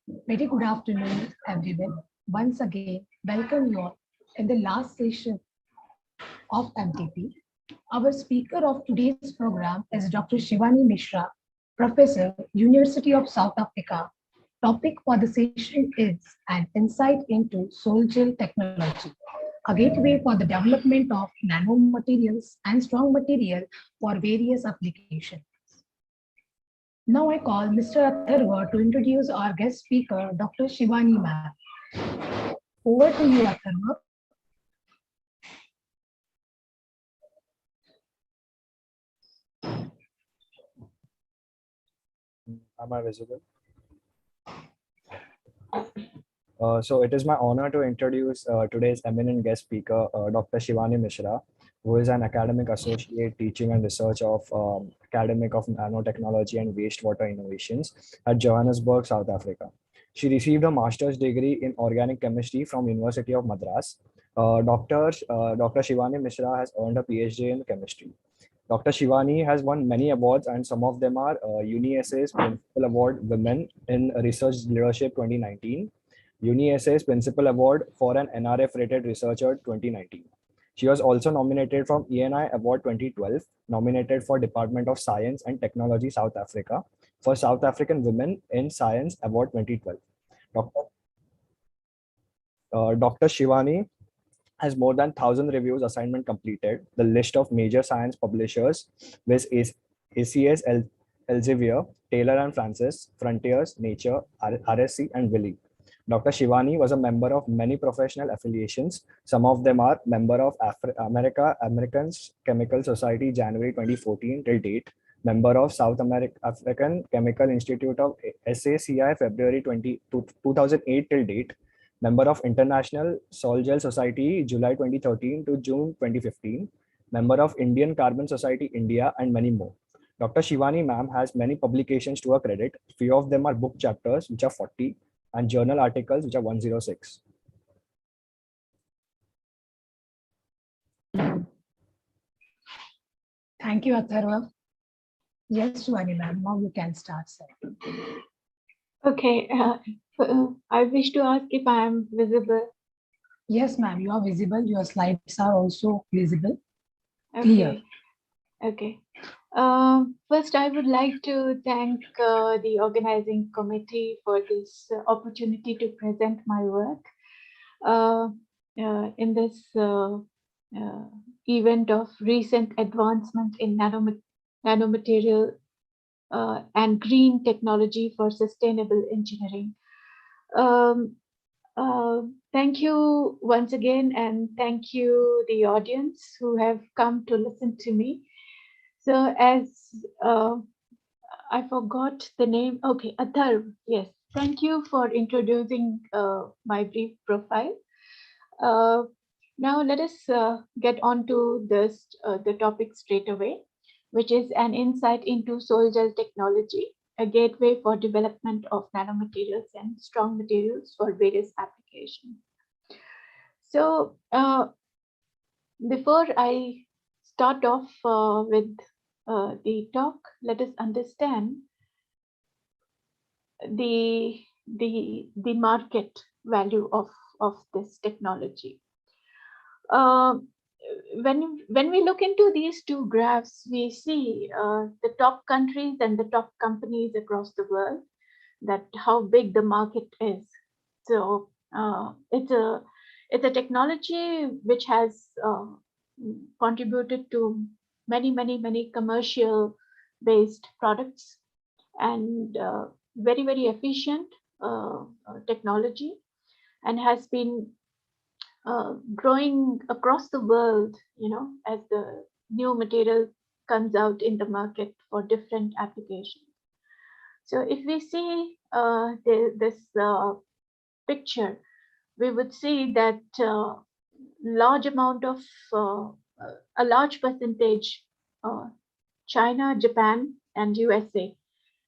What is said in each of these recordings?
Very good afternoon, everyone. Once again, welcome you all in the last session of MTP. Our speaker of today's program is Dr. Shivani Mishra, Professor, University of South Africa. Topic for the session is an insight into soil gel technology, a gateway for the development of nanomaterials and strong material for various applications. Now I call Mr. Atharva to introduce our guest speaker, Dr. Shivani ma'am. Over to you, Atharva. Am I visible? So it is my honor to introduce today's eminent guest speaker, Dr. Shivani Mishra, who is an academic associate teaching and research of academic of nanotechnology and wastewater innovations at Johannesburg, South Africa. She received a master's degree in organic chemistry from University of Madras. Dr. Shivani Mishra has earned a PhD in chemistry. Dr. Shivani has won many awards, and some of them are UniSA's Principal Award Women in Research Leadership 2019, UniSA's Principal Award for an NRF Rated Researcher 2019. She was also nominated from ENI Award 2012, nominated for Department of Science and Technology South Africa for South African Women in Science Award 2012. Dr. Shivani has more than 1,000 reviews assignment completed. The list of major science publishers with ACS Elsevier, Taylor and Francis, Frontiers, Nature, RSC, and Wiley. Dr. Shivani was a member of many professional affiliations. Some of them are member of American Chemical Society January 2014 till date, member of South African Chemical Institute of SACI February 2008 till date, member of International Sol Gel Society July 2013 to June 2015, member of Indian Carbon Society India, and many more. Dr. Shivani ma'am has many publications to her credit. Few of them are book chapters, which are 40, and journal articles, which are 106. Thank you, Atharva. Yes, Shivani ma'am, now you can start, sir. Okay, I wish to ask if I am visible. Yes, ma'am, you are visible. Your slides are also visible. Okay. Clear. Okay. First, I would like to thank the organizing committee for this opportunity to present my work in this event of recent advancement in nanomaterial and green technology for sustainable engineering. Thank you once again, and thank you the audience who have come to listen to me. So as I forgot the name, okay, Atharv, yes, thank you for introducing my brief profile. Now let us get on to this, the topic straight away, which is an insight into soil gel technology, a gateway for development of nanomaterials and strong materials for various applications. So before I start off with the talk, let us understand the market value of this technology. When we look into these two graphs, we see the top countries and the top companies across the world, that how big the market is. So it's a technology which has contributed to many commercial based products, and very efficient technology, and has been growing across the world, as the new material comes out in the market for different applications. So if we see this picture, we would see that large amount of a large percentage, China, Japan, and USA,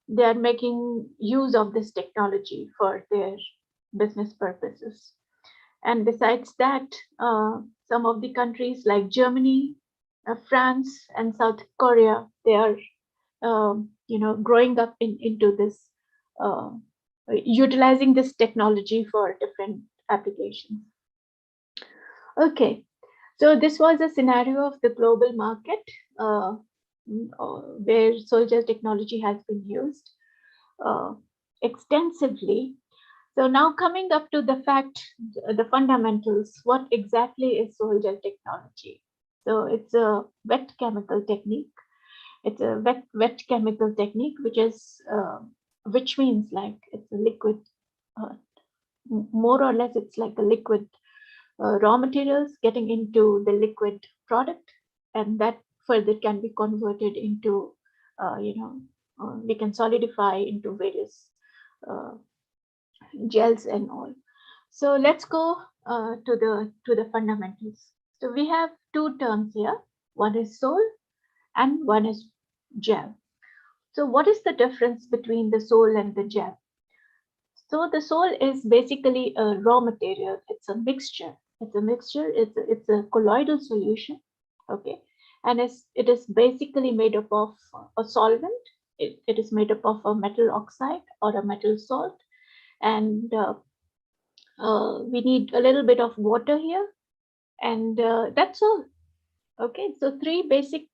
they are making use of this technology for their business purposes. And besides that, some of the countries like Germany, France, and South Korea, they are growing up into this utilizing this technology for different applications. Okay, so this was a scenario of the global market where soil gel technology has been used extensively. So now coming up to the the fundamentals, what exactly is soil gel technology? So it's a wet chemical technique. It's a wet chemical technique, which means like it's a liquid, uh, more or less it's like a liquid raw materials getting into the liquid product, and that further can be converted into, we can solidify into various uh, gels and all. So let's go to the fundamentals. So we have two terms here. One is sol and one is gel. So what is the difference between the sol and the gel? So the sol is basically a raw material. It's a mixture. It's a mixture. It's a colloidal solution. Okay, and it is basically made up of a solvent. It is made up of a metal oxide or a metal salt, and we need a little bit of water here, and that's all. Okay, so three basic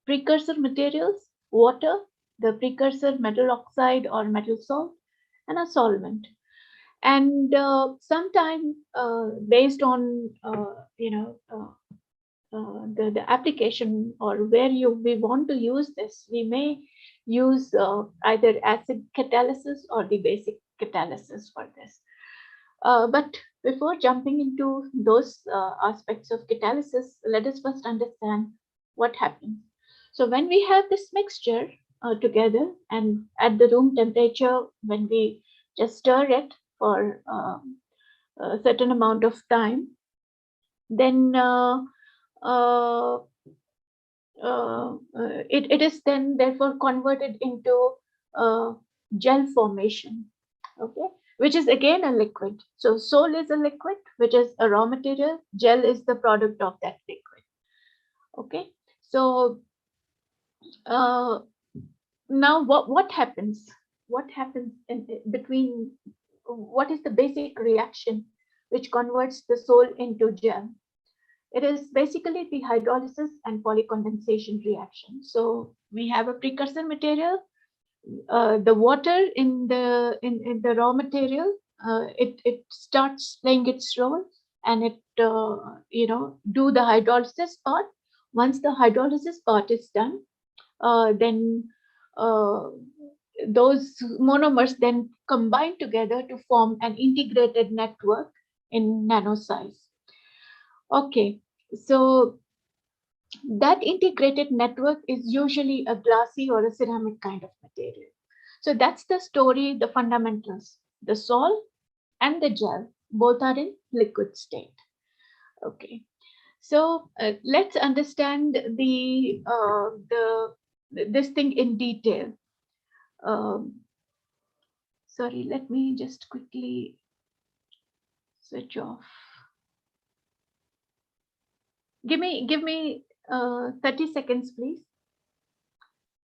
precursor materials: water, the precursor metal oxide or metal salt, and a solvent. And sometime based on the application or where we want to use this, we may use either acid catalysis or the basic catalysis for this. But before jumping into those aspects of catalysis, let us first understand what happens. So when we have this mixture together and at the room temperature, when we just stir it for a certain amount of time, then it is then therefore converted into gel formation, okay, which is again a liquid. So sol is a liquid, which is a raw material. Gel is the product of that liquid. Okay, so now what happens? What happens in between? What is the basic reaction which converts the sol into gel? It is basically the hydrolysis and polycondensation reaction. So we have a precursor material, the water in the raw material, it starts playing its role, and it do the hydrolysis part. Once the hydrolysis part is done, then uh, those monomers then combine together to form an integrated network in nano size. Okay, so that integrated network is usually a glassy or a ceramic kind of material. So that's the story, the fundamentals. The sol and the gel both are in liquid state. Okay, so let's understand this thing in detail. Sorry, let me just quickly switch off. Give me 30 seconds, please.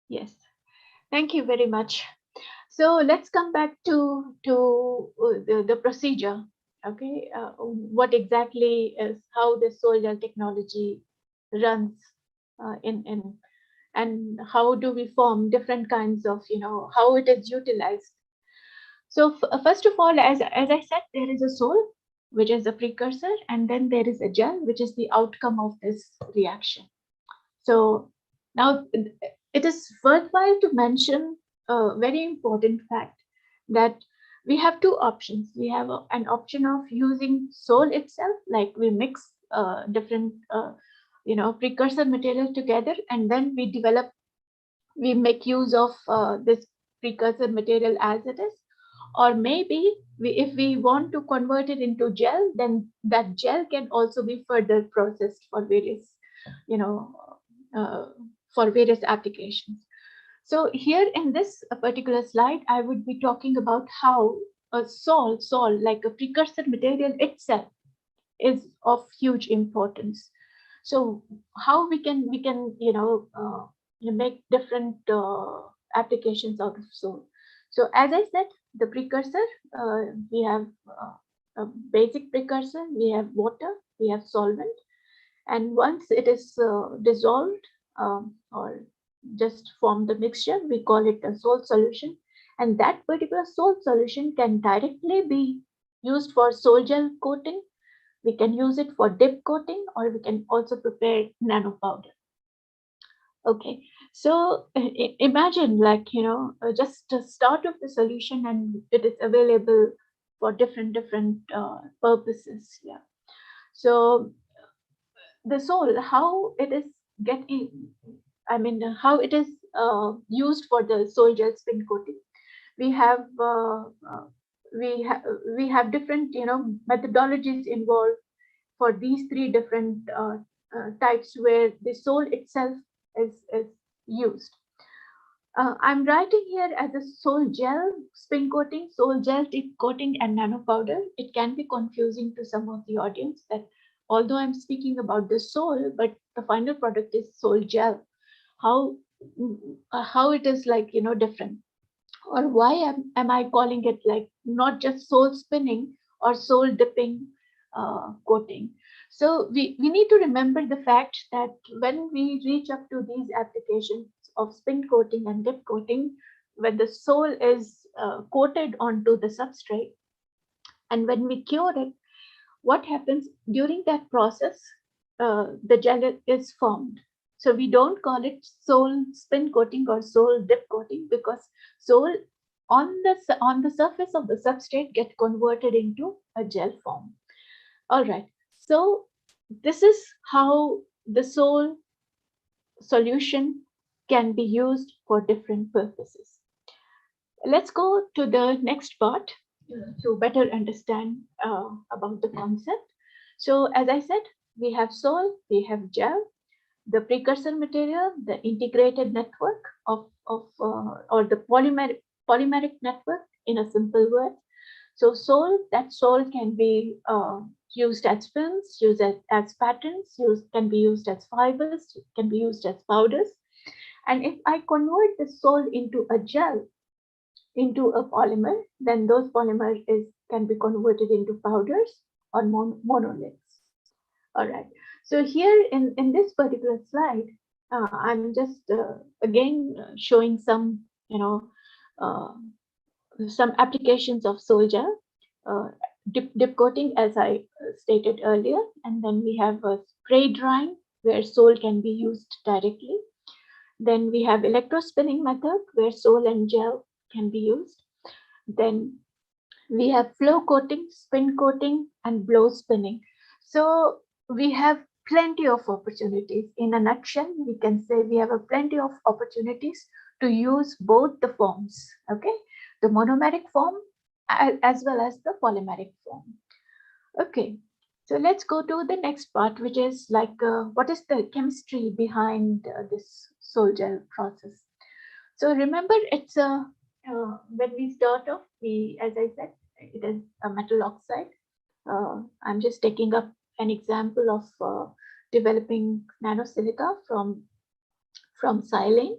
Yes, thank you very much. So let's come back to the procedure. Okay, what exactly is how the soil gel technology runs in and how do we form different kinds of, how it is utilized. So first of all, as I said, there is a sol, which is a precursor, and then there is a gel, which is the outcome of this reaction. So now it is worthwhile to mention a very important fact that we have two options. We have an option of using sol itself, like we mix different precursor material together, and then we make use of this precursor material as it is. Or maybe if we want to convert it into gel, then that gel can also be further processed for various, for various applications. So here in this particular slide, I would be talking about how a sol, like a precursor material itself, is of huge importance. So how we can make different applications out of sol. So as I said, the precursor, we have a basic precursor, we have water, we have solvent, and once it is dissolved or just form the mixture, we call it a salt solution. And that particular salt solution can directly be used for sol gel coating. We can use it for dip coating, or we can also prepare nano powder. Okay, so imagine, like, just the start of the solution, and it is available for different purposes. Yeah. So the soul, how it is getting, I mean, how it is used for the soil gel spin coating. We have we have we have different methodologies involved for these three different types where the soul itself is used. I'm writing here as a soul gel spin coating, soul gel tip coating, and nano powder. It can be confusing to some of the audience that although I'm speaking about the soul, but the final product is soul gel. How how it is, like, different, or why am I calling it like not just soul spinning or soul dipping coating. So we need to remember the fact that when we reach up to these applications of spin coating and dip coating, when the soul is coated onto the substrate, and when we cure it, what happens during that process, the gel is formed. So we don't call it soul spin coating or soul dip coating, because soul on the surface of the substrate get converted into a gel form. All right. So this is how the soul solution can be used for different purposes. Let's go to the next part to better understand about the concept. So as I said, we have soil, we have gel, the precursor material, the integrated network or the polymeric network in a simple word. So that soil can be used as films, used as patterns, can be used as fibers, can be used as powders. And if I convert the soil into a gel, into a polymer, then those polymers can be converted into powders or monoliths. All right. So here in this particular slide, I'm just again showing uh, some applications of soil gel, dip coating, as I stated earlier, and then we have a spray drying where soil can be used directly. Then we have electrospinning method where soil and gel can be used. Then we have flow coating, spin coating, and blow spinning. So we have plenty of opportunities. In a nutshell, we can say we have a plenty of opportunities to use both the forms, okay? The monomeric form as well as the polymeric form. Okay, so let's go to the next part, which is like what is the chemistry behind this soil gel process. So remember, it's a when we start off, as I said, it is a metal oxide. I'm just taking up an example of developing nanosilica from silane.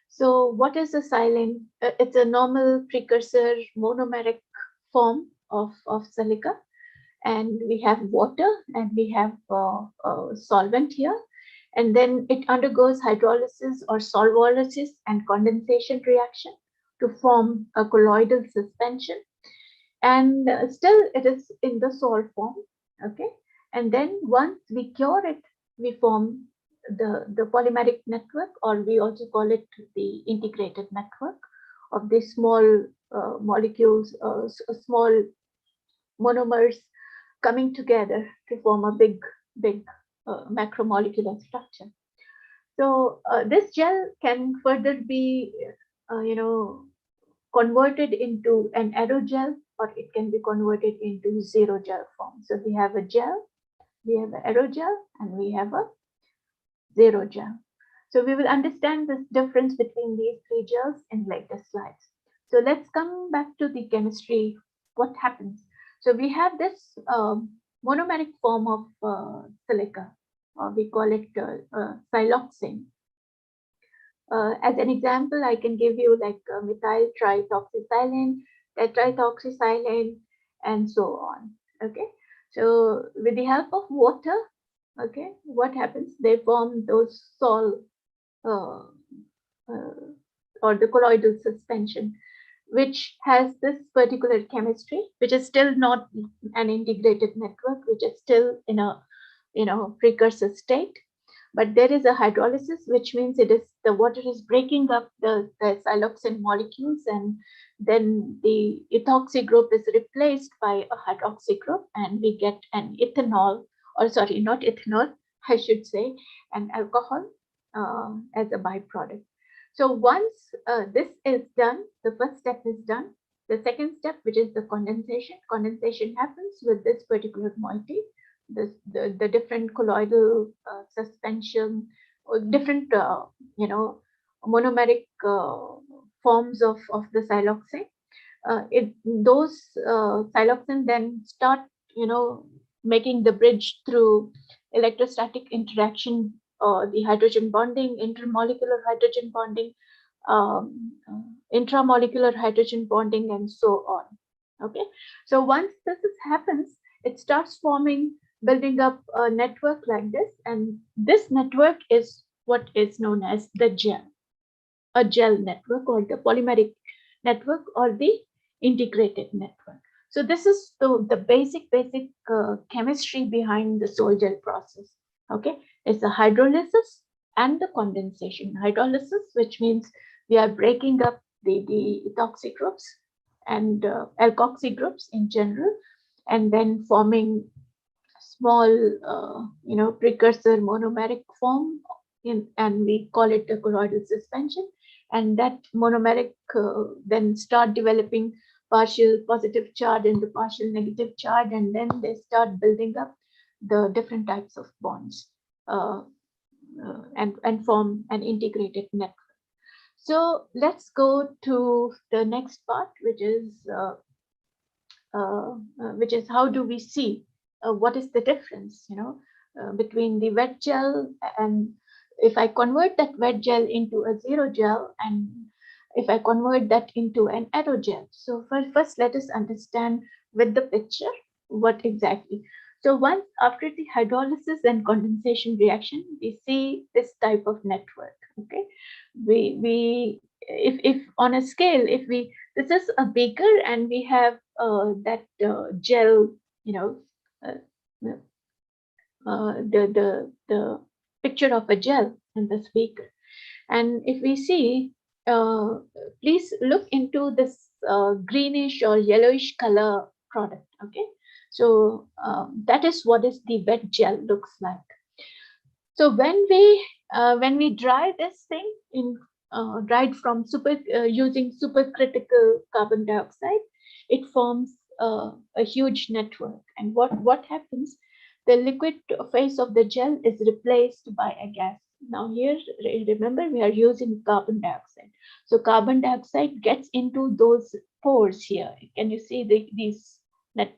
So what is a silane? It's a normal precursor monomeric form of silica, and we have water and we have solvent here. And then it undergoes hydrolysis or solvolysis and condensation reaction to form a colloidal suspension. And still it is in the salt form, okay? And then once we cure it, we form the polymeric network, or we also call it the integrated network of these small molecules, small monomers coming together to form a big macromolecular structure. So this gel can further be, converted into an aerogel, or it can be converted into zero gel form. So we have a gel, we have an aerogel, and we have a zero gel. So we will understand this difference between these three gels in later slides. So let's come back to the chemistry. What happens? So we have this monomeric form of silica, we call it siloxane. As an example, I can give you like methyl trioxysilane, tetrethoxysilane, and so on. Okay, so with the help of water, okay, what happens? They form those sol uh, uh, or the colloidal suspension, which has this particular chemistry, which is still not an integrated network, which is still in a precursor state. But there is a hydrolysis, which means it is the water is breaking up the siloxane molecules, and then the ethoxy group is replaced by a hydroxy group, and we get an ethanol, or sorry, not ethanol, I should say, an alcohol as a byproduct. So once this is done, the first step is done. The second step, which is the condensation happens with this particular moiety, the different colloidal suspension, or different monomeric forms of the siloxane. Those siloxane then start making the bridge through electrostatic interaction, the hydrogen bonding, intermolecular hydrogen bonding, intramolecular hydrogen bonding, and so on. Okay, so once this happens, it starts forming, building up a network like this, and this network is what is known as the gel, a gel network, or the polymeric network, or the integrated network. So this is the basic chemistry behind the sol gel process. Okay, it's the hydrolysis and the condensation. Hydrolysis, which means we are breaking up the ethoxy groups and alkoxy groups in general, and then forming small precursor monomeric form and we call it a colloidal suspension, and that monomeric then start developing partial positive charge and the partial negative charge, and then they start building up the different types of bonds and form an integrated network. So let's go to the next part, which is how do we see what is the difference, between the wet gel, and if I convert that wet gel into a zero gel, and if I convert that into an aerogel. So first let us understand with the picture what exactly. So once after the hydrolysis and condensation reaction, we see this type of network. Okay, we if on a scale, if we this is a beaker and we have that gel, uh, the picture of a gel in the beaker. And if we see, please look into this greenish or yellowish color product. Okay, so that is what is the wet gel looks like. So when we dry this thing in dried from using supercritical carbon dioxide, it forms a huge network. And what happens? The liquid phase of the gel is replaced by a gas. Now here, remember, we are using carbon dioxide. So carbon dioxide gets into those pores here. Can you see these net?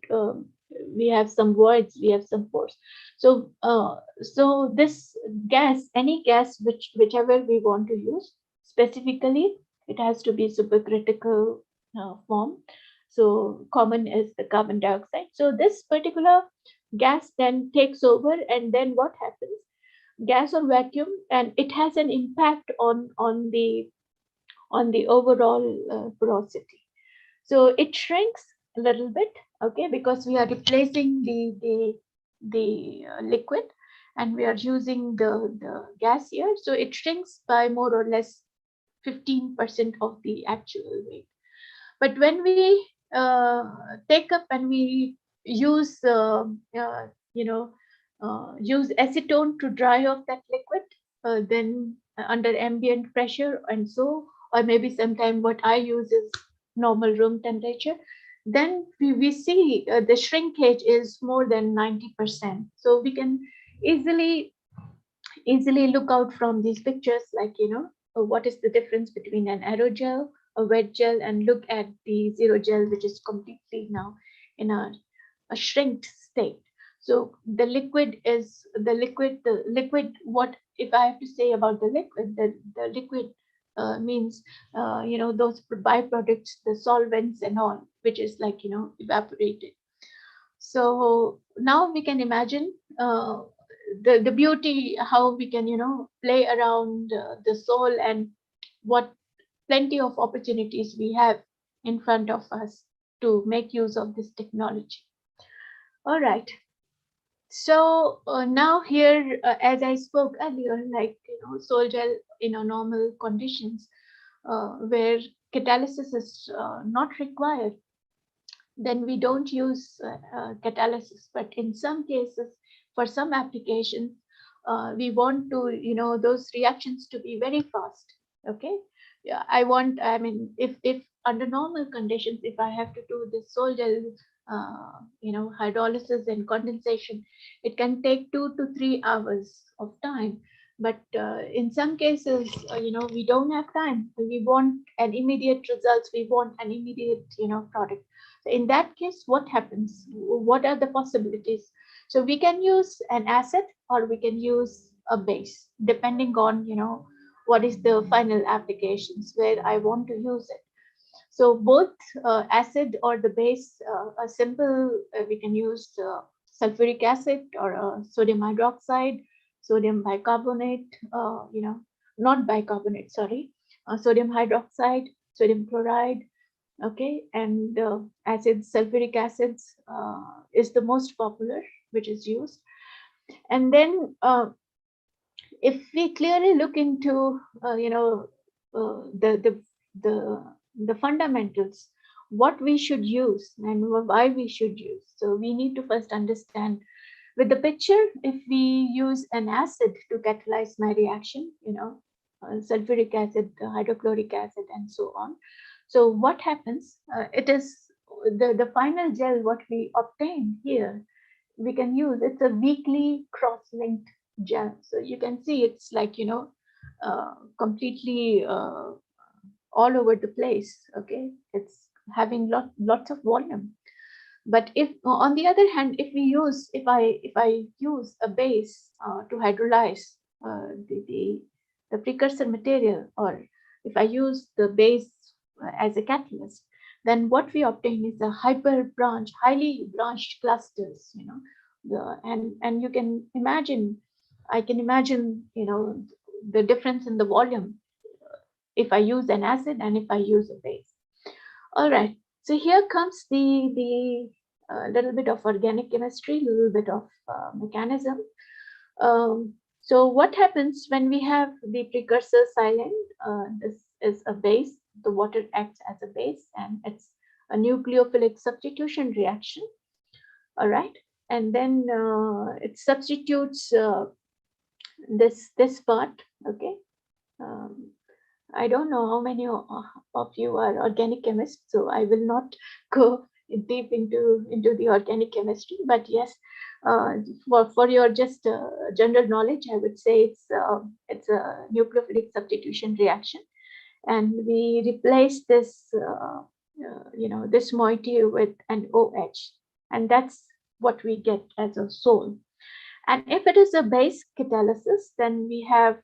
We have some voids, we have some pores. So so this gas, any gas whichever we want to use, specifically it has to be supercritical form. So common is the carbon dioxide. So this particular gas then takes over, and then what happens? Gas or vacuum, and it has an impact on the overall porosity. So it shrinks a little bit, okay, because we are replacing the liquid, and we are using the gas here. So it shrinks by more or less 15% of the actual weight. But when we take up and we use use acetone to dry off that liquid, then under ambient pressure, and so, or maybe sometime what I use is normal room temperature, then we see the shrinkage is more than 90%. So we can easily look out from these pictures, like, what is the difference between an aerogel, a wet gel, and look at the zero gel, which is completely now in a shrinked state. So the liquid, what if I have to say about the liquid, the liquid means those byproducts, the solvents and all, which is like evaporated. So now we can imagine the beauty, how we can play around the soul, and what plenty of opportunities we have in front of us to make use of this technology. All right. So now here, as I spoke earlier, like soil gel in a normal conditions, where catalysis is not required, then we don't use catalysis. But in some cases, for some applications, we want to, those reactions to be very fast. Okay. Yeah, I mean, if under normal conditions, if I have to do the soil gel, hydrolysis and condensation, it can take 2 to 3 hours of time. But in some cases, we don't have time. We want an immediate results. We want an immediate, product. So in that case, what happens? What are the possibilities? So we can use an acid, or we can use a base, depending on, what is the final applications where I want to use it. So both acid or the base, a simple, we can use sulfuric acid or sodium hydroxide, sodium bicarbonate, not bicarbonate, sorry, sodium hydroxide, sodium chloride, okay, and acid, sulfuric acids is the most popular, which is used. And then if we clearly look into, the fundamentals, what we should use and why we should use. So we need to first understand with the picture, if we use an acid to catalyze my reaction, sulfuric acid, hydrochloric acid, and so on. So what happens? It is the final gel, what we obtain here, we can use, it's a weakly cross-linked gel. So you can see it's like, completely all over the place. Okay, it's having lots of volume. But if on the other hand, if I use a base to hydrolyze the precursor material, or if I use the base as a catalyst, then what we obtain is a highly branched clusters, and you can imagine, I can imagine, the difference in the volume if I use an acid and if I use a base. All right, so here comes the little bit of organic chemistry, little bit of mechanism. So what happens when we have the precursor silane? This is a base. The water acts as a base, and it's a nucleophilic substitution reaction. All right, and then it substitutes this part. Okay. I don't know how many of you are organic chemists, so I will not go deep into the organic chemistry. But yes, for your just general knowledge, I would say it's a nucleophilic substitution reaction, and we replace this this moiety with an OH, and that's what we get as a sol. And if it is a base catalysis, then we have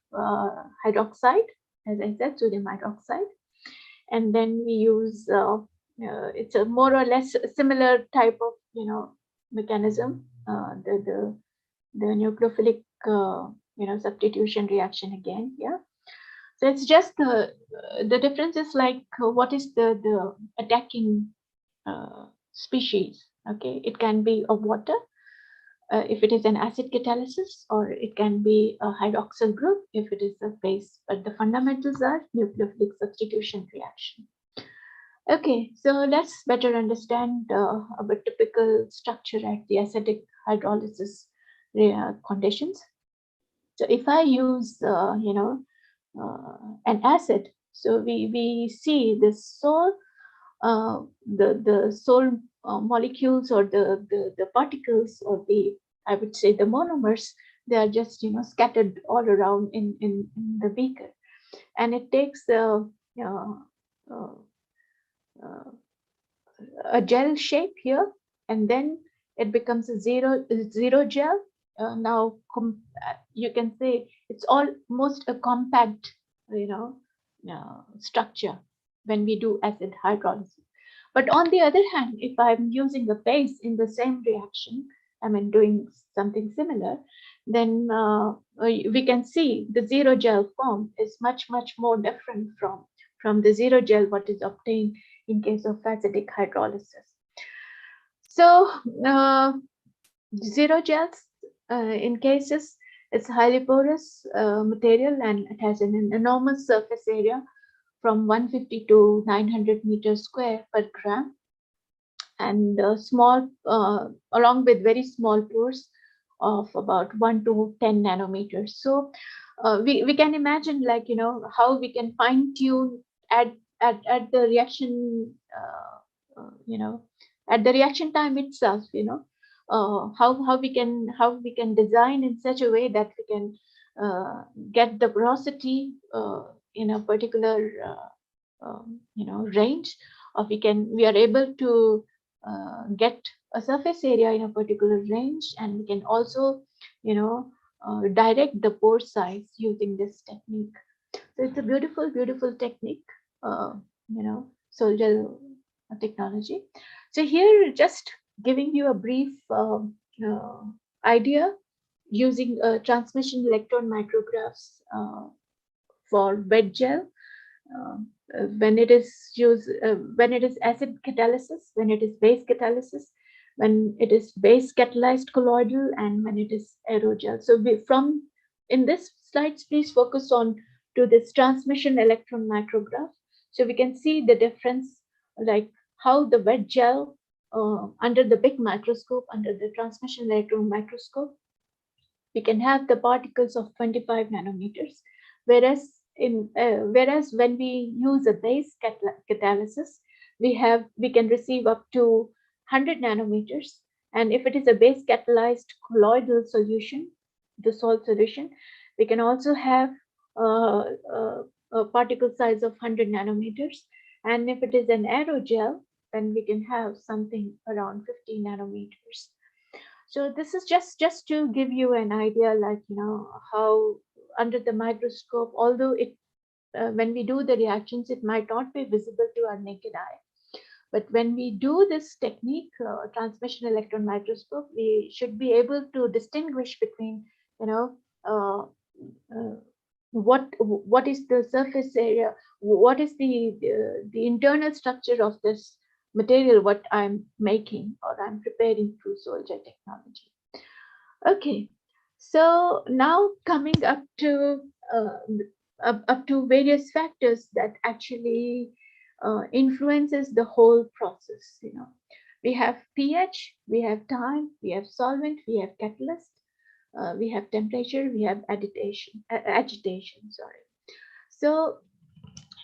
hydroxide, as I said, sodium hydroxide, and then we use it's a more or less similar type of mechanism, the nucleophilic substitution reaction again. Yeah, so it's just the difference is like what is the attacking species. Okay, it can be a water. If it is an acid catalysis, or it can be a hydroxyl group if it is a base, but the fundamentals are nucleophilic substitution reaction. Okay, so let's better understand our typical structure at the acidic hydrolysis conditions. So if I use, an acid, so we see this sol, the sol molecules, or the particles, or I would say the monomers, they are just scattered all around in the beaker, and it takes a gel shape here, and then it becomes a zero gel. Now you can say it's almost a compact structure when we do acid hydrolysis. But on the other hand, if I'm using a base in the same reaction, I mean doing something similar, then we can see the zero gel form is much more different from the zero gel what is obtained in case of acidic hydrolysis. So zero gels in cases it's highly porous material, and it has an enormous surface area from 150 to 900 meters square per gram, and small along with very small pores of about 1 to 10 nanometers. So we can imagine, like, how we can fine tune at the reaction at the reaction time itself, how we can design in such a way that we can get the porosity in a particular range, or we are able to get a surface area in a particular range, and we can also direct the pore size using this technique. So it's a beautiful technique, sol-gel technology. So here, just giving you a brief idea using transmission electron micrographs for wet gel. When it is used, when it is acid catalysis, when it is base catalysis, when it is base catalyzed colloidal, and when it is aerogel. So from in this slides, please focus on to this transmission electron micrograph. So we can see the difference, like how the wet gel under the big microscope, under the transmission electron microscope, we can have the particles of 25 nanometers, whereas whereas when we use a base catalysis, we can receive up to 100 nanometers, and if it is a base catalyzed colloidal solution, the salt solution, we can also have a particle size of 100 nanometers, and if it is an aerogel, then we can have something around 50 nanometers. So this is just to give you an idea, like, how under the microscope, although it when we do the reactions, it might not be visible to our naked eye, but when we do this technique, transmission electron microscope, we should be able to distinguish between, uh, what is the surface area, what is the internal structure of this material, what I'm making or I'm preparing through sol-gel technology. Okay, so now coming up to various factors that actually influences the whole process. We have pH, we have time, we have solvent, we have catalyst, we have temperature, we have agitation. Sorry. So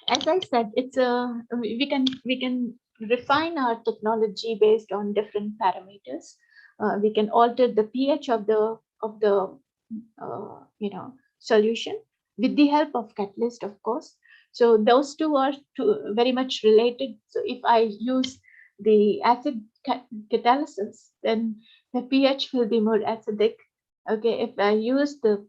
as I said, it's we can refine our technology based on different parameters. We can alter the pH of the solution with the help of catalyst, of course. So those two are very much related. So if I use the acid catalysis, then the pH will be more acidic. Okay, if I use the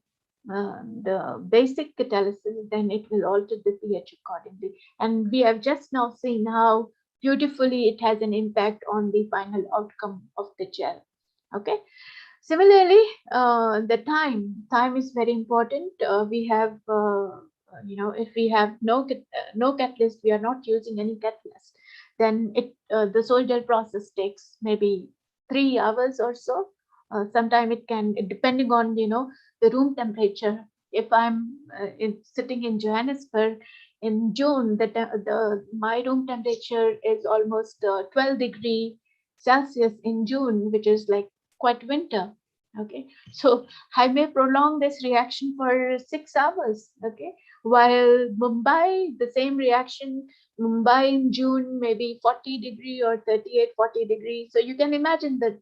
basic catalysis, then it will alter the pH accordingly. And we have just now seen how beautifully it has an impact on the final outcome of the gel. Okay. Similarly, the time is very important. We have, if we have no catalyst, we are not using any catalyst, then the sol-gel process takes maybe 3 hours or so. Sometime it can, depending on the room temperature. If I'm sitting in Johannesburg in June, my room temperature is almost 12 degrees Celsius in June, which is like quite winter. Okay, so I may prolong this reaction for 6 hours. Okay, while Mumbai, the same reaction, Mumbai in June, maybe 40 degree or 38, 40 degrees. So you can imagine that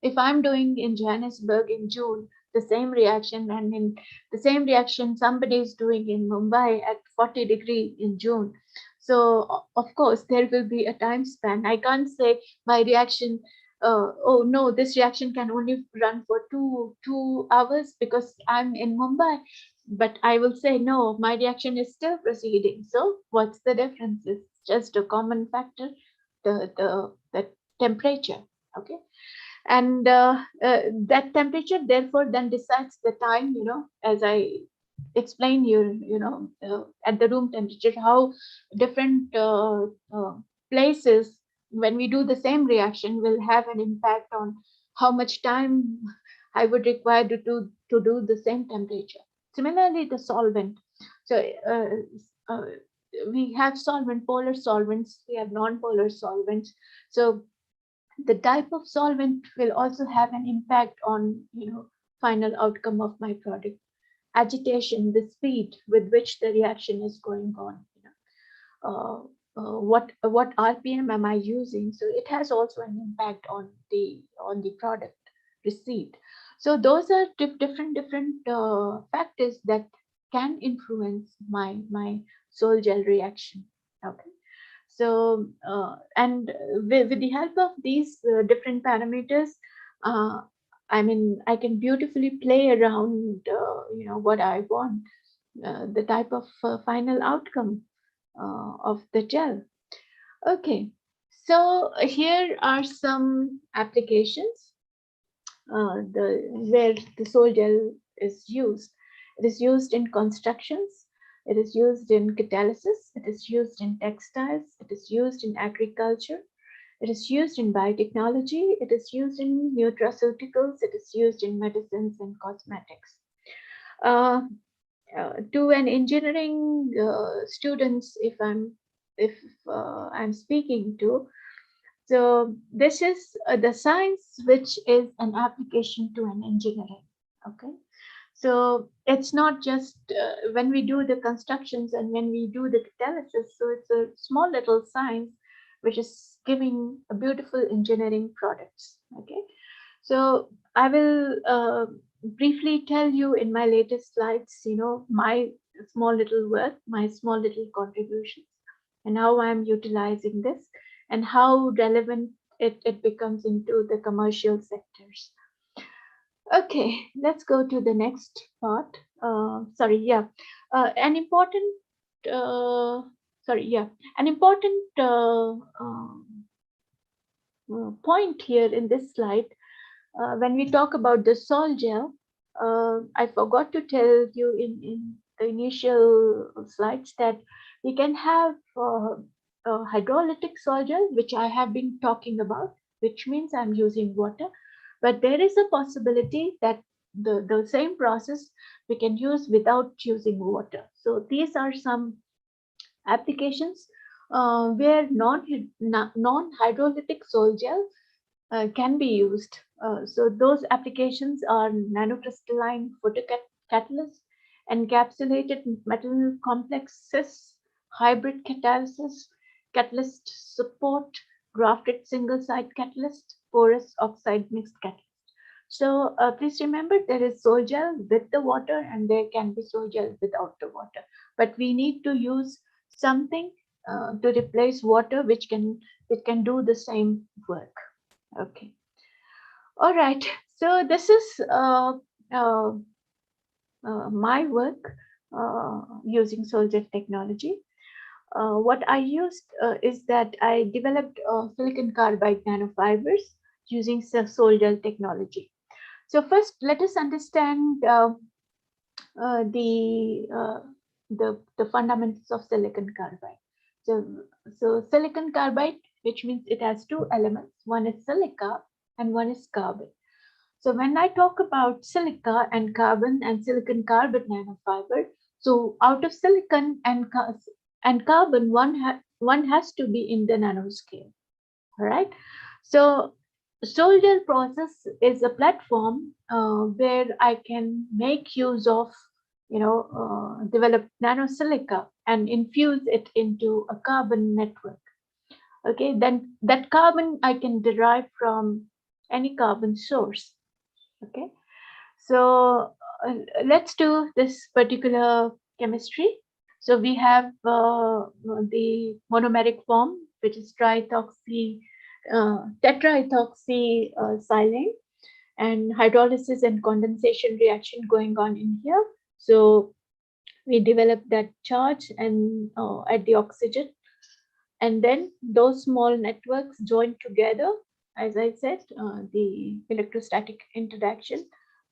if I'm doing in Johannesburg in June, the same reaction, and in the same reaction, somebody is doing in Mumbai at 40 degree in June. So of course, there will be a time span. I can't say my reaction, oh no, this reaction can only run for two hours because I'm in Mumbai. but I will say, no, my reaction is still proceeding. So what's the difference? It's just a common factor, the temperature. Okay. And that temperature therefore then decides the time, as I explain at the room temperature, how different places, when we do the same reaction, will have an impact on how much time I would require to do the same temperature. Similarly, the solvent. So uh, we have polar solvents, we have non-polar solvents. So the type of solvent will also have an impact on final outcome of my product. Agitation, the speed with which the reaction is going on, uh, what RPM am I using? So it has also an impact on the product received. So those are different factors that can influence my sol gel reaction. Okay. So and with the help of these different parameters, uh, I mean, I can beautifully play around, what I want, the type of final outcome of the gel. Okay, so here are some applications where the sol gel is used. It is used in constructions. It is used in catalysis. It is used in textiles. It is used in agriculture. It is used in biotechnology. It is used in nutraceuticals. It is used in medicines and cosmetics. Uh, to an engineering students, if I'm speaking to, so this is the science which is an application to an engineering. Okay, so it's not just when we do the constructions and when we do the catalysis. So it's a small little science which is giving a beautiful engineering products. Okay, so I will briefly tell you in my latest slides, my small little work, my small little contributions, and how I'm utilizing this and how relevant it becomes into the commercial sectors. Okay, let's go to the next part. Sorry, yeah. An important, uh, sorry, yeah, an important point here in this slide, when we talk about the sol gel, I forgot to tell you in the initial slides that we can have hydrolytic sol gel, which I have been talking about, which means I'm using water. But there is a possibility that the same process we can use without using water. So these are some applications where non-hydrolytic sol gel can be used. So those applications are nanocrystalline photocatalysis, encapsulated metal complexes, hybrid catalysis, catalyst support, grafted single site catalyst, porous oxide mixed catalyst. So please remember, there is sol gel with the water and there can be sol gel without the water. But we need to use something to replace water which can do the same work. Okay. All right. So this is uh, my work using sol gel technology. What I used is that I developed silicon carbide nanofibers using sol gel technology. So first, let us understand the fundamentals of silicon carbide. So silicon carbide, which means it has two elements. One is silica and one is carbon. So when I talk about silica and carbon and silicon carbide nanofiber, so out of silicon and carbon, one has to be in the nanoscale. All right. So sol gel process is a platform where I can make use of, develop nanosilica and infuse it into a carbon network. Okay, then that carbon I can derive from any carbon source. Okay, so let's do this particular chemistry. So we have the monomeric form, which is tetraethoxy silane, and hydrolysis and condensation reaction going on in here. So We develop that charge and at the oxygen, and then those small networks join together, as I said, the electrostatic interaction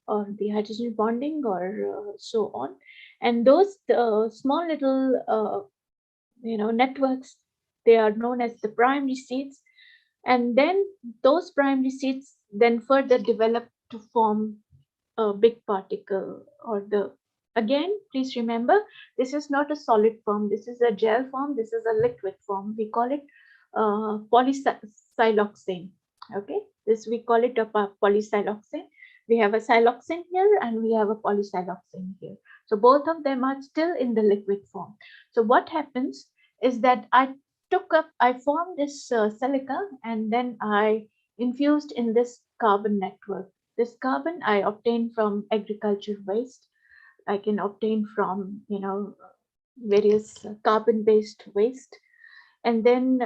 or the hydrogen bonding or so on. And those small little networks, they are known as the primary seeds. And then those primary seeds then further develop to form a big particle, or the, again, please remember, this is not a solid form, this is a gel form, this is a liquid form. We call it polysiloxane. Okay, this we call it a polysiloxane. We have a siloxane here and we have a polysiloxane here. So both of them are still in the liquid form. So what happens is that I formed this silica, and then I infused in this carbon network. This carbon I obtained from agriculture waste. I can obtain from, various carbon-based waste. And then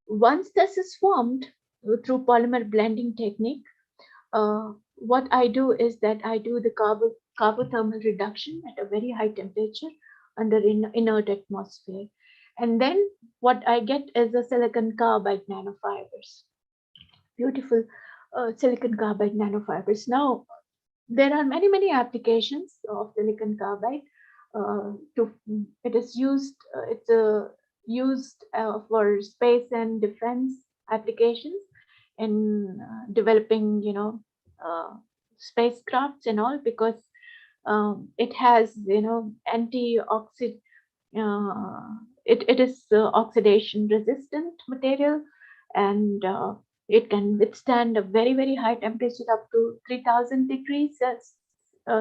once this is formed through polymer blending technique, what I do is that I do the carbothermal reduction at a very high temperature under inert atmosphere. And then what I get is the silicon carbide nanofibers. Beautiful silicon carbide nanofibers. Now, there are many applications of silicon carbide. It is used. It's used for space and defense applications, in developing, spacecrafts and all, because it has, antioxidant. It is oxidation resistant material, and it can withstand a very high temperature up to 3000 degrees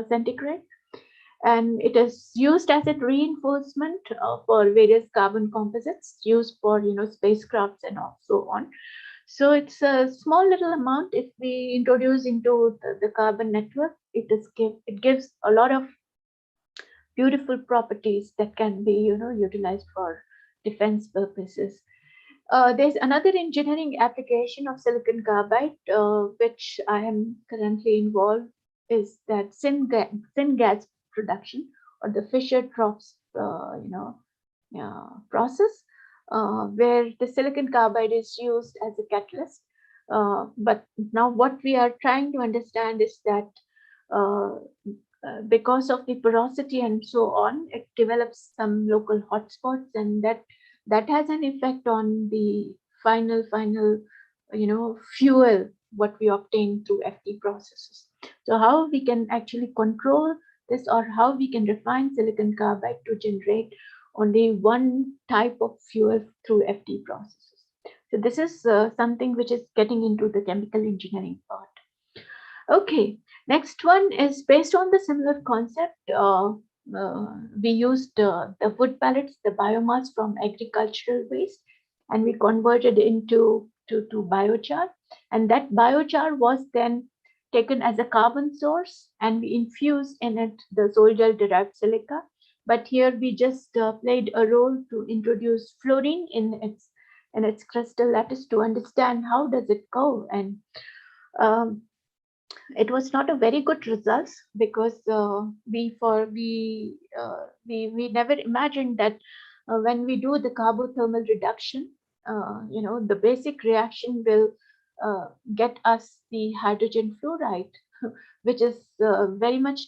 centigrade. And it is used as a reinforcement for various carbon composites used for, spacecrafts and so on. So it's a small little amount. If we introduce into the carbon network, it gives a lot of beautiful properties that can be, utilized for defense purposes. There's another engineering application of silicon carbide, which I am currently involved, is that syngas production, or the Fischer-Tropsch, process, where the silicon carbide is used as a catalyst. But now what we are trying to understand is that because of the porosity and so on, it develops some local hotspots, and that has an effect on the final fuel what we obtain through FT processes. So how we can actually control this, or how we can refine silicon carbide to generate only one type of fuel through FT processes. So this is something which is getting into the chemical engineering part. Okay, next one is based on the similar concept. We used the wood pellets, the biomass from agricultural waste, and we converted into to biochar. And that biochar was then taken as a carbon source, and we infused in it the soil gel derived silica. But here we just played a role to introduce fluorine in its crystal lattice to understand how does it go. And it was not a very good result, because we never imagined that when we do the carbothermal reduction, the basic reaction will get us the hydrogen fluoride, which is very much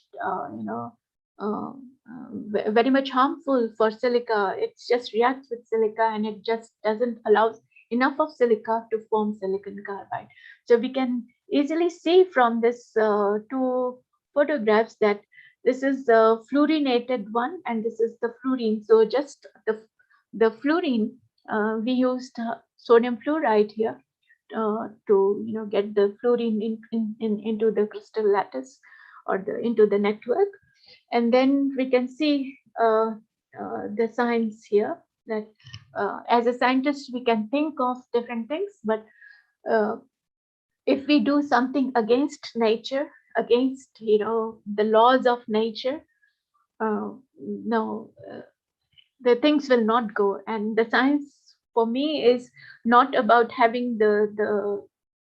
very much harmful for silica. It just reacts with silica, and it just doesn't allow enough of silica to form silicon carbide. So we can easily see from this two photographs that this is the fluorinated one, and this is the fluorine. So just the fluorine, we used sodium fluoride here to get the fluorine into the crystal lattice, or into the network. And then we can see the science here, that as a scientist we can think of different things, but if we do something against nature, against the laws of nature, no, the things will not go. And the science for me is not about having the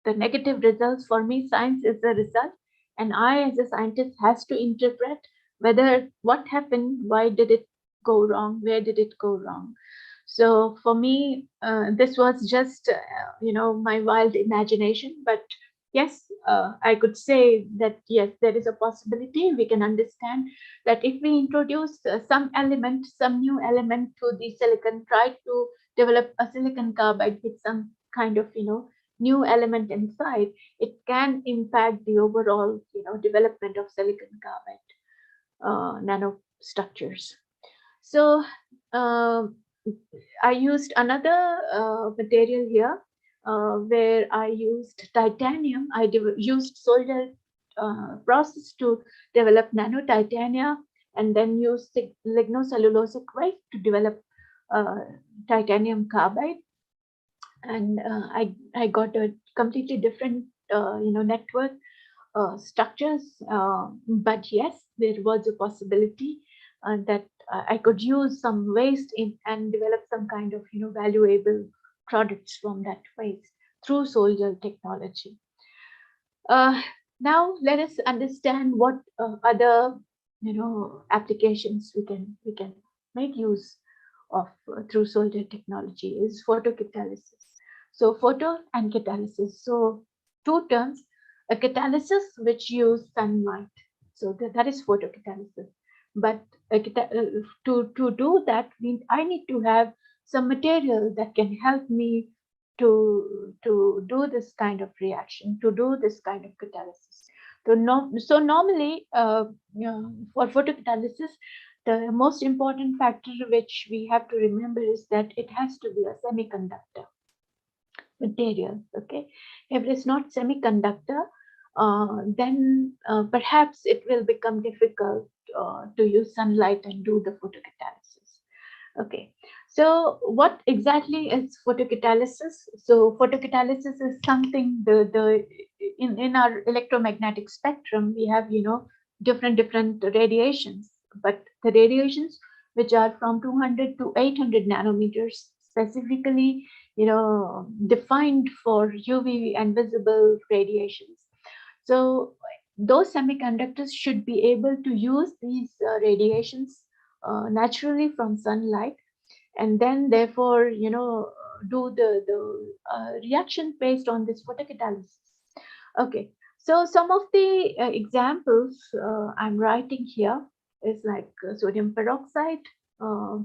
negative results. For me, science is the result, and I as a scientist has to interpret whether what happened, why did it go wrong, where did it go wrong. So for me, this was just my wild imagination, but yes, I could say that yes, there is a possibility. We can understand that if we introduce some element, some new element to the silicon, try to develop a silicon carbide with some kind of new element inside, it can impact the overall development of silicon carbide nanostructures. So uh, I used another material here where I used titanium. I used solder process to develop nano titania, and then used lignocellulosic waste to develop uh, titanium carbide. And I got a completely different network structures. But yes, there was a possibility that I could use some waste in and develop some kind of valuable products from that waste through soldier technology. Uh, Now let us understand what other applications we can make use of through soldier technology is photocatalysis. So photo and catalysis. So two terms, a catalysis which use sunlight. So that is photocatalysis. But to do that, I need to have some material that can help me to do this kind of reaction, to do this kind of catalysis. So normally, for photocatalysis, the most important factor which we have to remember is that it has to be a semiconductor material. Okay, if it is not semiconductor, then perhaps it will become difficult to use sunlight and do the photocatalysis. Okay, so what exactly is photocatalysis? So photocatalysis is something in our electromagnetic spectrum we have different radiations, but the radiations which are from 200 to 800 nanometers specifically defined for UV and visible radiations. So those semiconductors should be able to use these radiations naturally from sunlight, and then therefore do the reaction based on this photocatalysis. Okay, so some of the examples I'm writing here is like sodium peroxide, uh,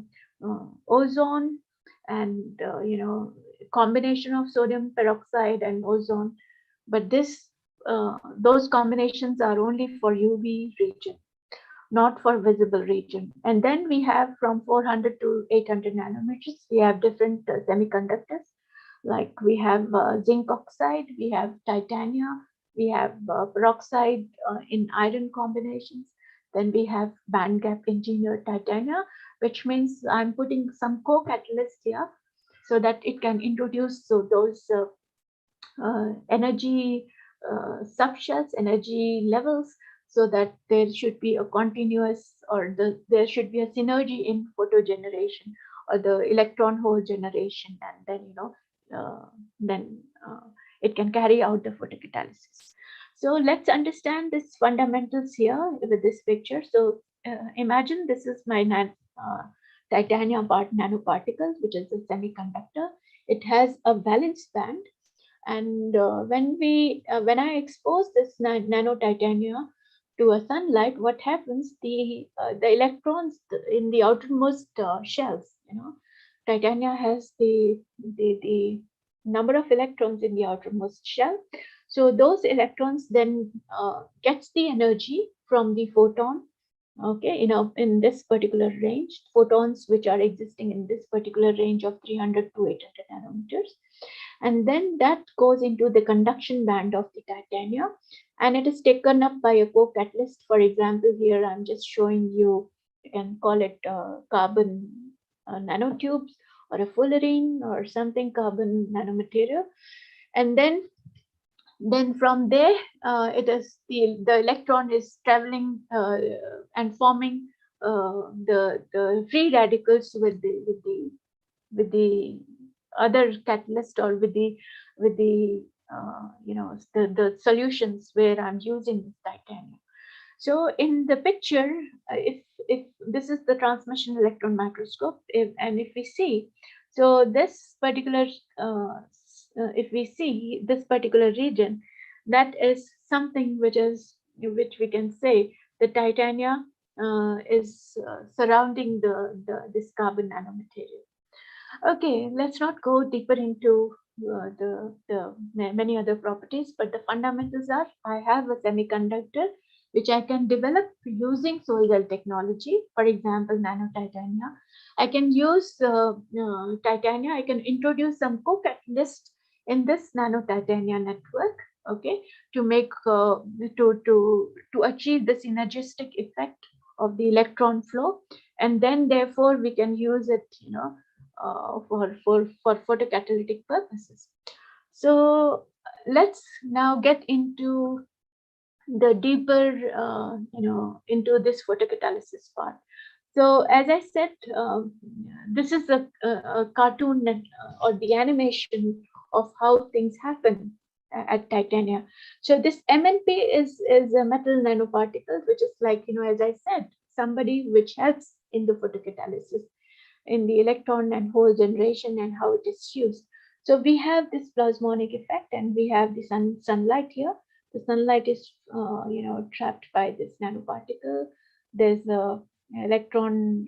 ozone, and combination of sodium peroxide and ozone. But those combinations are only for UV region, not for visible region. And then we have from 400 to 800 nanometers, we have different semiconductors. Like we have zinc oxide, we have titania, we have peroxide in iron combinations. Then we have band gap engineered titania, which means I'm putting some co-catalyst here so that it can introduce those energy subshells, energy levels, so that there should be a continuous, or there should be a synergy in photo generation or the electron hole generation, and then then it can carry out the photocatalysis. So let's understand this fundamentals here with this picture. So imagine this is my titanium nanoparticle, which is a semiconductor. It has a valence band, and when I expose this nano titania to a sunlight, what happens? The electrons in the outermost shells, titania has the number of electrons in the outermost shell. So those electrons then gets the energy from the photon. Okay, in this particular range, photons which are existing in this particular range of 300 to 800 nanometers, and then that goes into the conduction band of the titanium, and it is taken up by a co-catalyst. For example, here I'm just showing you, you can call it carbon nanotubes, or a fullerene, or something carbon nanomaterial. And then from there, it is the electron is traveling and forming the free radicals with the other catalyst, or with the the solutions where I'm using this titanium. So in the picture, if this is the transmission electron microscope, and if we see, so this particular, if we see this particular region, that is something which we can say the Titania is surrounding this carbon nanomaterial. Okay, let's not go deeper into many other properties, but the fundamentals are I have a semiconductor which I can develop using soil gel technology, for example, nanotitania. I can use titania, I can introduce some co-catalyst in this nanotitania network, okay, to make to achieve the synergistic effect of the electron flow, and then therefore we can use it, for photocatalytic purposes. So let's now get into the deeper, into this photocatalysis part. So as I said, this is a cartoon or the animation of how things happen at Titania. So this MNP is a metal nanoparticle, which is like, as I said, somebody which helps in the photocatalysis, in the electron and hole generation and how it is used. So we have this plasmonic effect, and we have the sunlight here. The sunlight is, trapped by this nanoparticle. There's a electron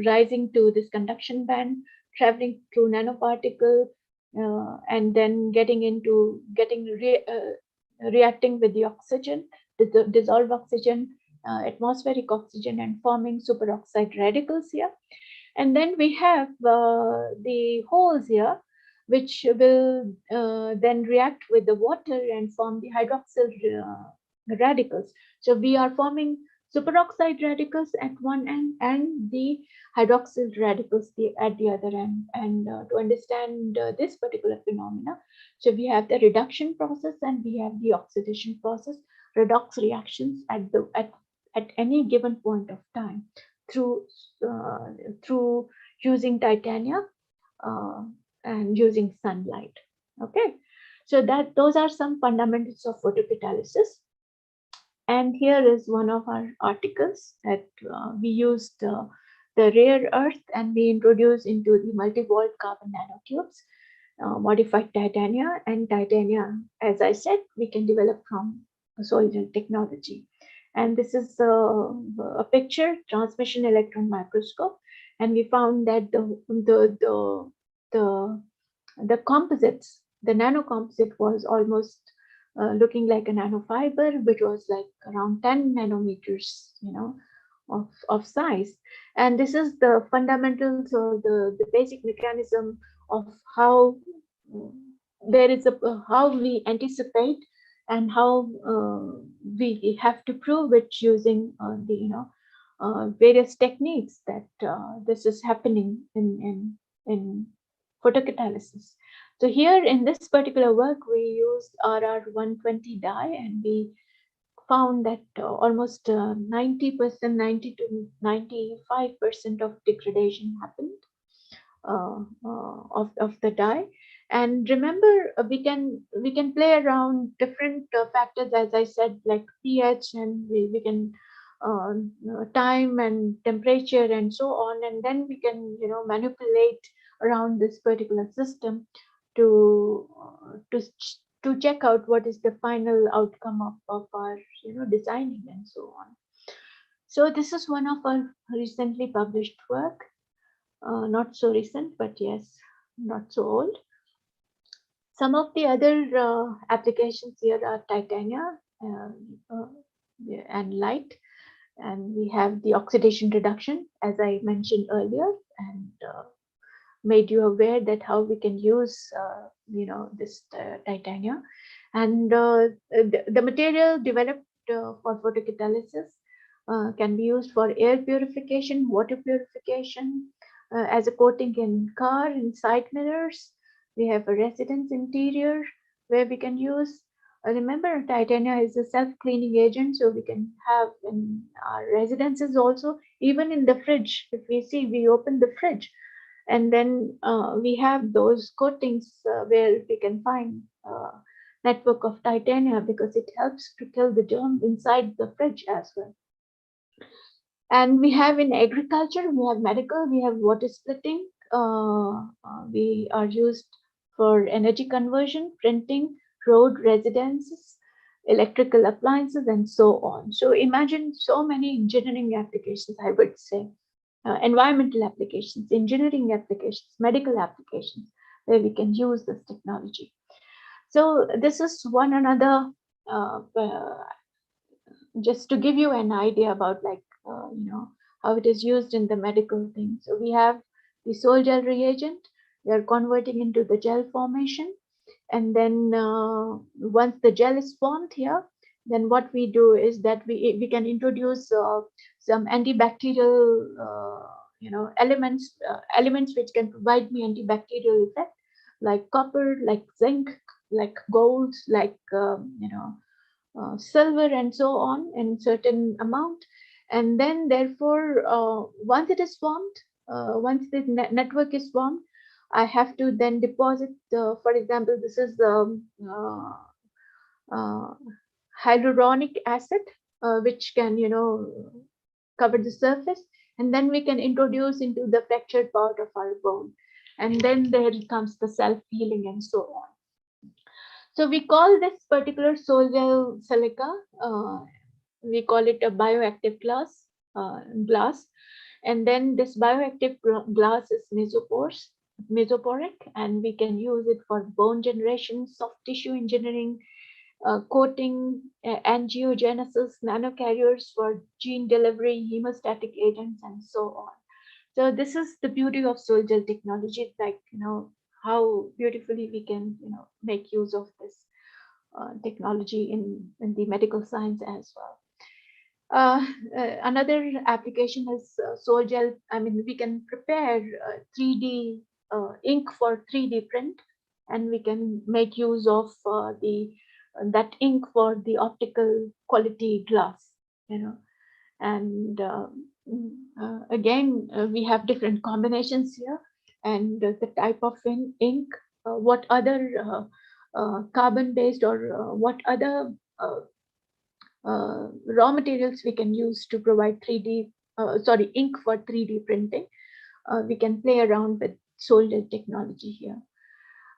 rising to this conduction band, traveling through nanoparticle, and then reacting with the oxygen, the dissolved oxygen, atmospheric oxygen, and forming superoxide radicals here. And then we have the holes here, which will then react with the water and form the hydroxyl radicals. So we are forming superoxide radicals at one end and the hydroxyl radicals at the other end. And to understand this particular phenomena, so we have the reduction process and we have the oxidation process, redox reactions at any given point of time through using titania and using sunlight. Okay, so those are some fundamentals of photocatalysis. And here is one of our articles that we used the rare earth and we introduced into the multi-walled carbon nanotubes, modified titania, and titania, as I said, we can develop from soil gel technology. And this is a picture, transmission electron microscope, and we found that the composites, the nano composite was almost looking like a nanofiber, which was like around 10 nanometers, of size. And this is the fundamentals or the basic mechanism of how how we anticipate and how we have to prove it using various techniques that this is happening in photocatalysis. So here in this particular work, we used RR120 dye, and we found that almost 90%, 90 to 95% of degradation happened of the dye. And remember, we can play around different factors, as I said, like pH, and we can time and temperature and so on, and then we can manipulate around this particular system to check out what is the final outcome of our designing and so on. So this is one of our recently published work, not so recent, but yes, not so old. Some of the other applications here are titania and light, and we have the oxidation reduction, as I mentioned earlier, and made you aware that how we can use this titania, and the material developed for photocatalysis can be used for air purification, water purification, as a coating in car, in side mirrors. We have a residence interior where we can use. Remember, titania is a self-cleaning agent, so we can have in our residences also, even in the fridge. If we see, we open the fridge, and then we have those coatings where we can find network of Titania because it helps to kill the germs inside the fridge as well. And we have in agriculture, we have medical, we have water splitting. We are used for energy conversion, printing, road residences, electrical appliances, and so on. So imagine so many engineering applications, I would say, environmental applications, engineering applications, medical applications, where we can use this technology. So this is one another, just to give you an idea about like, how it is used in the medical thing. So we have the sol gel reagent, we are converting into the gel formation. And then once the gel is formed here, then what we do is that we can introduce some antibacterial elements which can provide me antibacterial effect, like copper, like zinc, like gold, like silver, and so on in certain amount. And then therefore once it is formed, once the network is formed, I have to then deposit, for example, this is uh, hyaluronic acid, which can, cover the surface, and then we can introduce into the fractured part of our bone. And then there comes the self-healing and so on. So we call this particular sol gel silica, we call it a bioactive glass. And then this bioactive glass is mesoporic, and we can use it for bone generation, soft tissue engineering, coating, angiogenesis, nanocarriers for gene delivery, hemostatic agents, and so on. So this is the beauty of sol gel technology. It's like, how beautifully we can, make use of this technology in the medical science as well. Another application is sol gel. I mean, we can prepare 3D ink for 3D print, and we can make use of the that ink for the optical quality glass. And again, we have different combinations here, and the type of ink, what other carbon-based or what other raw materials we can use to provide 3D, ink for 3D printing. We can play around with sol gel technology here.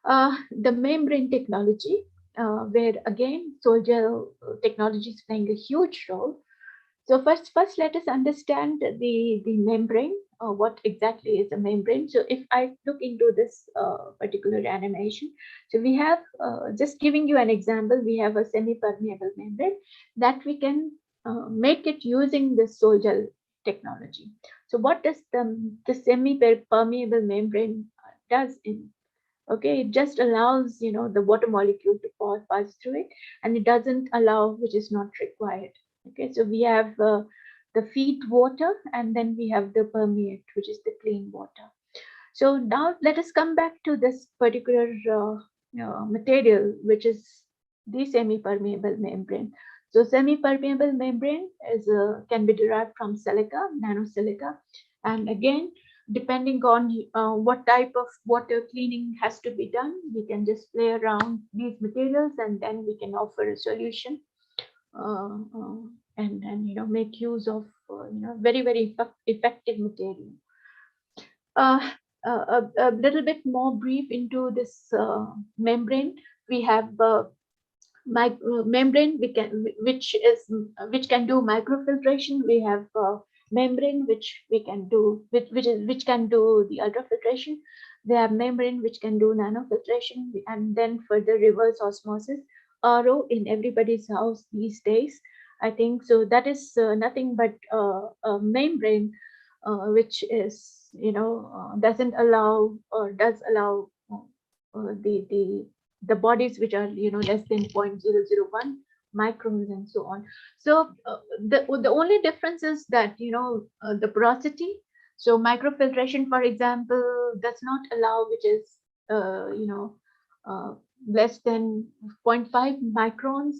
The membrane technology, where again sol gel technology is playing a huge role. So first let us understand the membrane. What exactly is a membrane? So if I look into this particular animation, so we have, just giving you an example, we have a semi-permeable membrane that we can make it using the sol gel technology. So what does the semi-permeable membrane does in? Okay, it just allows, the water molecule to pass through it, and it doesn't allow, which is not required. Okay, so we have the feed water, and then we have the permeate, which is the clean water. So now let us come back to this particular material, which is the semi-permeable membrane. So semi-permeable membrane is can be derived from silica, nanosilica, and again, depending on what type of water cleaning has to be done, we can just play around these materials, and then we can offer a solution and make use of very effective material. A little bit more brief into this membrane. We have membrane which can do microfiltration. We have membrane which can do the ultrafiltration. We have membrane which can do nanofiltration, and then further reverse osmosis. RO in everybody's house these days, I think. So that is nothing but a membrane which is doesn't allow, or does allow the bodies which are less than 0.001 microns and so on. So the only difference is that the porosity. So microfiltration, for example, does not allow, which is less than 0.5 microns.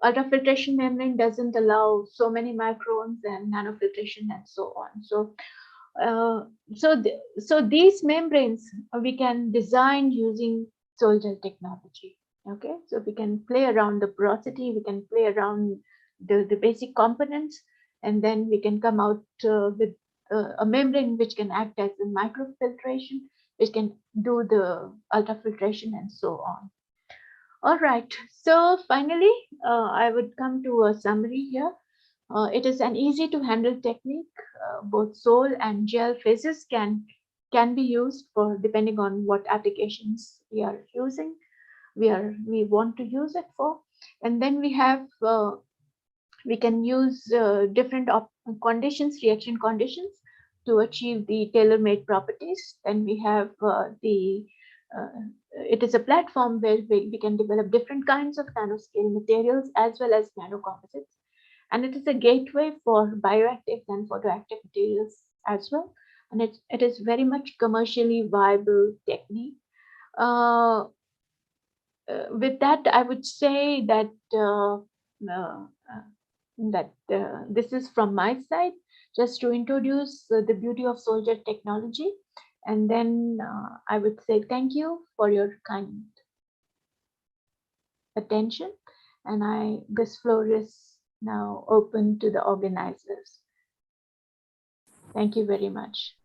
Ultrafiltration membrane doesn't allow so many microns, and nanofiltration and so on. So so these membranes we can design using sol gel technology. Okay, so we can play around the porosity, we can play around the basic components, and then we can come out with a membrane which can act as a microfiltration, which can do the ultrafiltration and so on. All right, so finally, I would come to a summary here. It is an easy to handle technique. Both sol and gel phases can be used for depending on what applications we are using, we want to use it for. And then we can use different conditions, reaction conditions, to achieve the tailor-made properties. Then we have it is a platform where we can develop different kinds of nanoscale materials as well as nanocomposites. And it is a gateway for bioactive and photoactive materials as well. And it is very much commercially viable technique. With that, I would say that this is from my side, just to introduce the beauty of soldier technology. And then I would say thank you for your kind attention. And this floor is now open to the organizers. Thank you very much.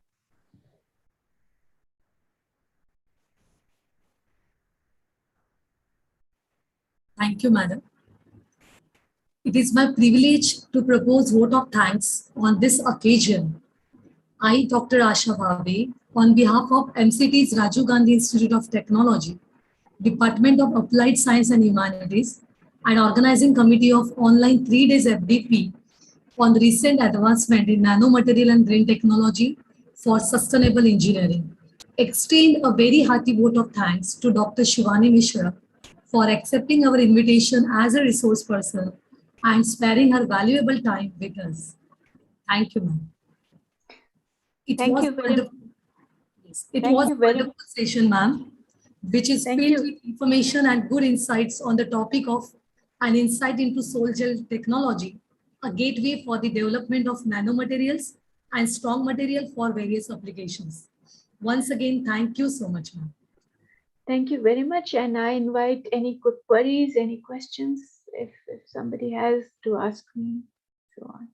Thank you, madam. It is my privilege to propose vote of thanks on this occasion. I, Dr. Asha Bhabe, on behalf of MCT's Rajiv Gandhi Institute of Technology, Department of Applied Science and Humanities, and organizing committee of online 3 days FDP on the recent advancement in nanomaterial and brain technology for sustainable engineering. Extend a very hearty vote of thanks to Dr. Shivani Mishra for accepting our invitation as a resource person and sparing her valuable time with us. Thank you, ma'am. Thank you very much. It was a wonderful session, ma'am, which is filled with information and good insights on the topic of an insight into soul gel technology, a gateway for the development of nanomaterials and strong material for various applications. Once again, thank you so much, ma'am. Thank you very much. And I invite any queries, any questions, if somebody has to ask me, so on.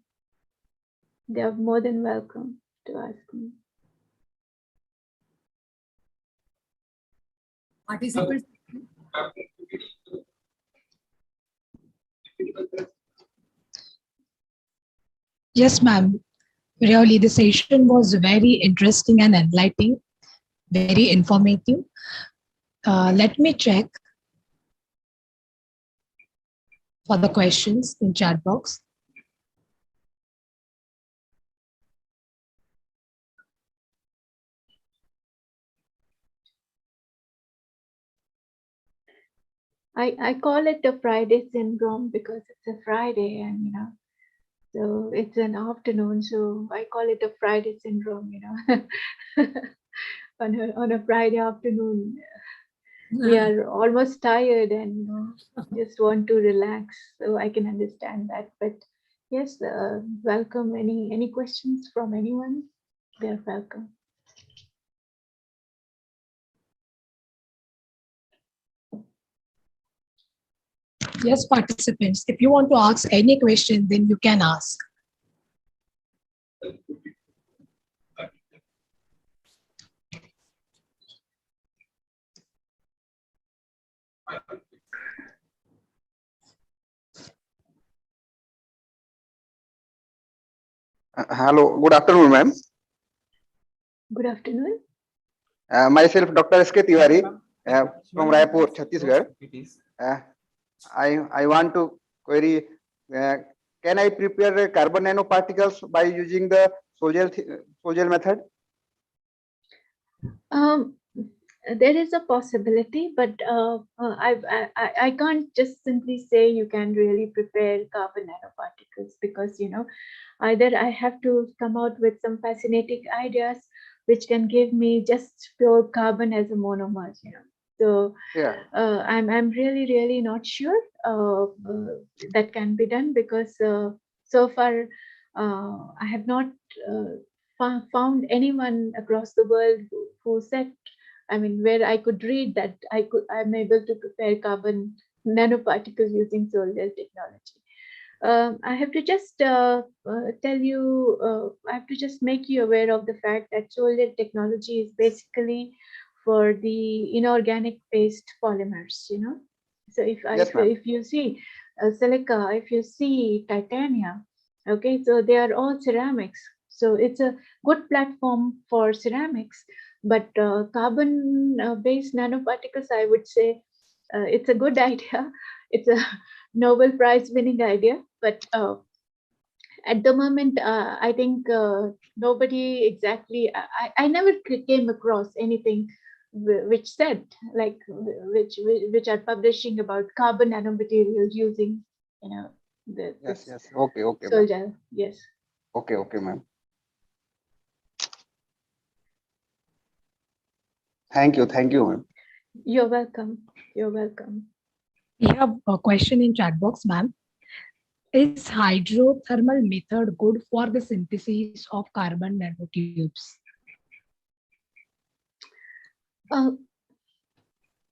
They are more than welcome to ask me. Participants. Yes, ma'am. Really, the session was very interesting and enlightening, very informative. Let me check for the questions in chat box. I call it the Friday syndrome because it's a Friday, and so it's an afternoon, so I call it a Friday syndrome, on a Friday afternoon. We are almost tired and just want to relax, so I can understand that. But yes, welcome. Any questions from anyone? They're welcome. Yes, participants, if you want to ask any question, then you can ask. Hello, good afternoon, ma'am. Good afternoon. Myself, Dr. S.K. Tiwari, from Raipur, Chhattisgarh. I want to query, can I prepare carbon nanoparticles by using the soul gel method? There is a possibility, but I can't just simply say you can really prepare carbon nanoparticles, because either I have to come out with some fascinating ideas which can give me just pure carbon as a monomer. So yeah. I'm really not sure that can be done, because so far I have not found anyone across the world who said I mean, where I could read that I'm able to prepare carbon nanoparticles using solar gel technology. I have to just tell you, I have to just make you aware of the fact that solar technology is basically for the inorganic based polymers, you know. So if you see silica, if you see titania, okay, so they are all ceramics. So it's a good platform for ceramics, but carbon based nanoparticles, I would say it's a good idea. It's a Nobel Prize winning idea, but at the moment, I think nobody exactly, I never came across anything which said, like, which are publishing about carbon nanomaterials using, you know, Yes, this yes. Okay, okay, soil ma'am. gel. Yes. Okay, okay, ma'am. Thank you, ma'am. You're welcome. You're welcome. We have a question in chat box, ma'am. Is hydrothermal method good for the synthesis of carbon nanotubes?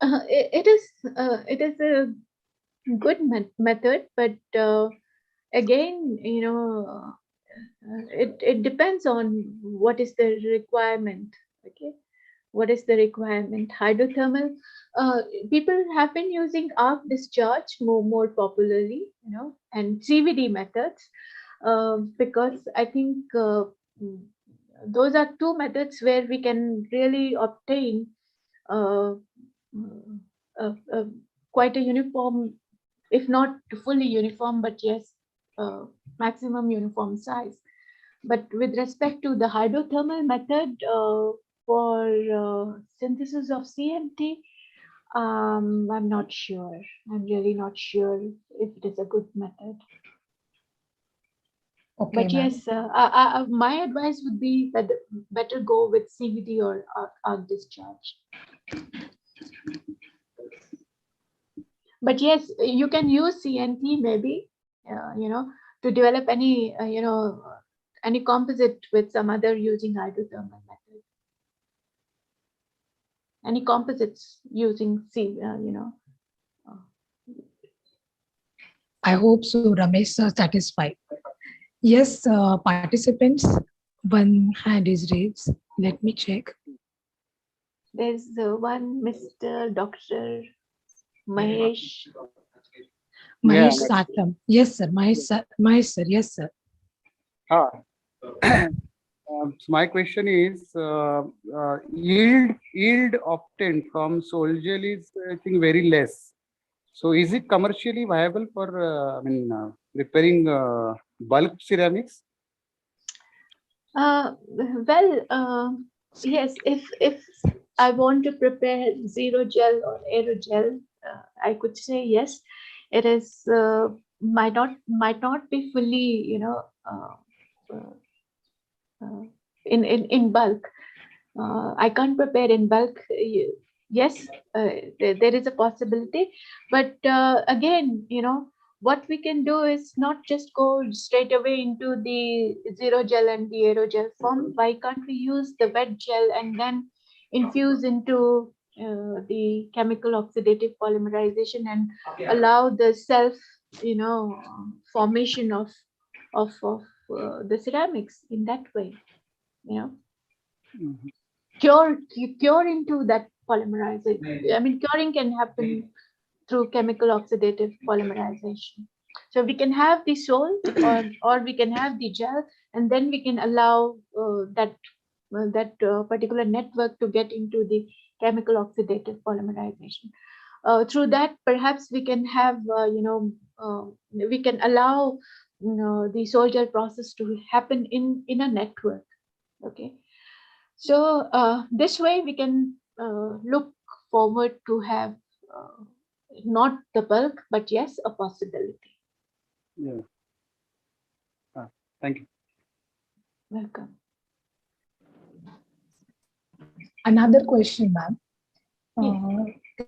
It is a good method, but again, you know, it depends on what is the requirement. Okay, what is the requirement? Hydrothermal, people have been using arc discharge more popularly, you know, and CVD methods, because I think those are two methods where we can really obtain uh, quite a uniform, if not fully uniform, but yes, maximum uniform size. But with respect to the hydrothermal method for synthesis of CMT, I'm not sure. I'm really not sure if it is a good method. Okay, But ma'am. yes, my advice would be that better go with CVD or arc discharge. But yes, you can use CNT maybe, you know, to develop any, you know, any composite with some other using hydrothermal method. Any composites using you know. I hope so, Ramesh sir, satisfied. Yes, participants, one hand is raised. Let me check. There's one Mr. Dr. Mahesh. Mahesh Yeah. Satam. Yes, sir. Mahesh sir. Yes, sir. So my question is, yield obtained from soil gel is, I think, very less. So is it commercially viable for, preparing bulk ceramics? Yes, if I want to prepare zero gel or aerogel, I could say yes. It is might not be fully, you know, in bulk. I can't prepare in bulk. Yes, there is a possibility, but again, you know, what we can do is not just go straight away into the zero gel and the aerogel form. Why can't we use the wet gel and then infuse into the chemical oxidative polymerization and allow the self, you know, formation of the ceramics in that way, you know. Cure into that polymerization. I mean, curing can happen through chemical oxidative polymerization. So we can have the salt, or we can have the gel, and then we can allow that particular network to get into the chemical oxidative polymerization. Through that, perhaps we can have, we can allow, you know, the soil gel process to happen in a network. Okay. So this way we can look forward to have not the bulk, but yes, a possibility. Yeah. Thank you. Welcome. Another question, ma'am.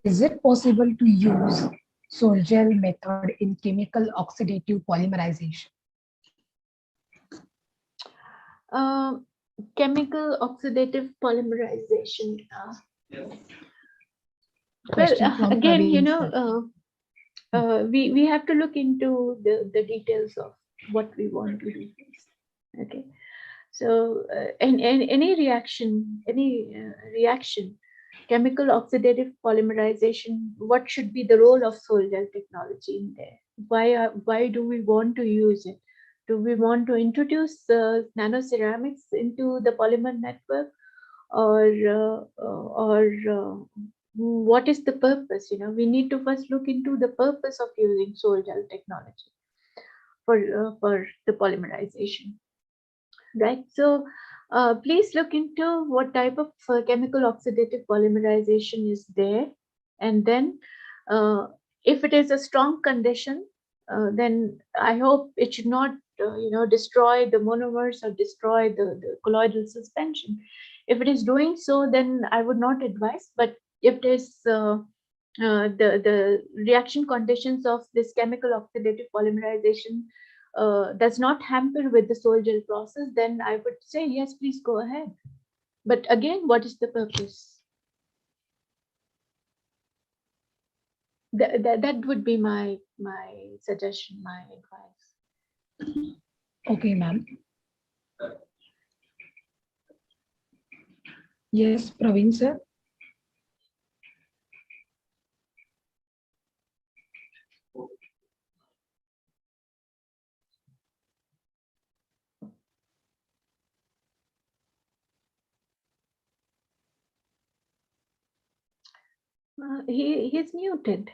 Is it possible to use soil gel method in chemical oxidative polymerization? Chemical oxidative polymerization. Question from again, Praveen, sir. we have to look into the details of what we want to do. Okay. So, any reaction, chemical oxidative polymerization, what should be the role of soil gel technology in there? Why do we want to use it? Do we want to introduce nanoceramics into the polymer network, or what is the purpose? We need to first look into the purpose of using soil gel technology for the polymerization. Right. So please look into what type of chemical oxidative polymerization is there. And then if it is a strong condition, then I hope it should not, destroy the monomers or destroy the colloidal suspension. If it is doing so, then I would not advise. But if it is the reaction conditions of this chemical oxidative polymerization does not hamper with the soil gel process, then I would say yes, please go ahead. But again, what is the purpose? That would be my suggestion, my advice. Okay, ma'am. Yes, Praveen, sir. He's muted.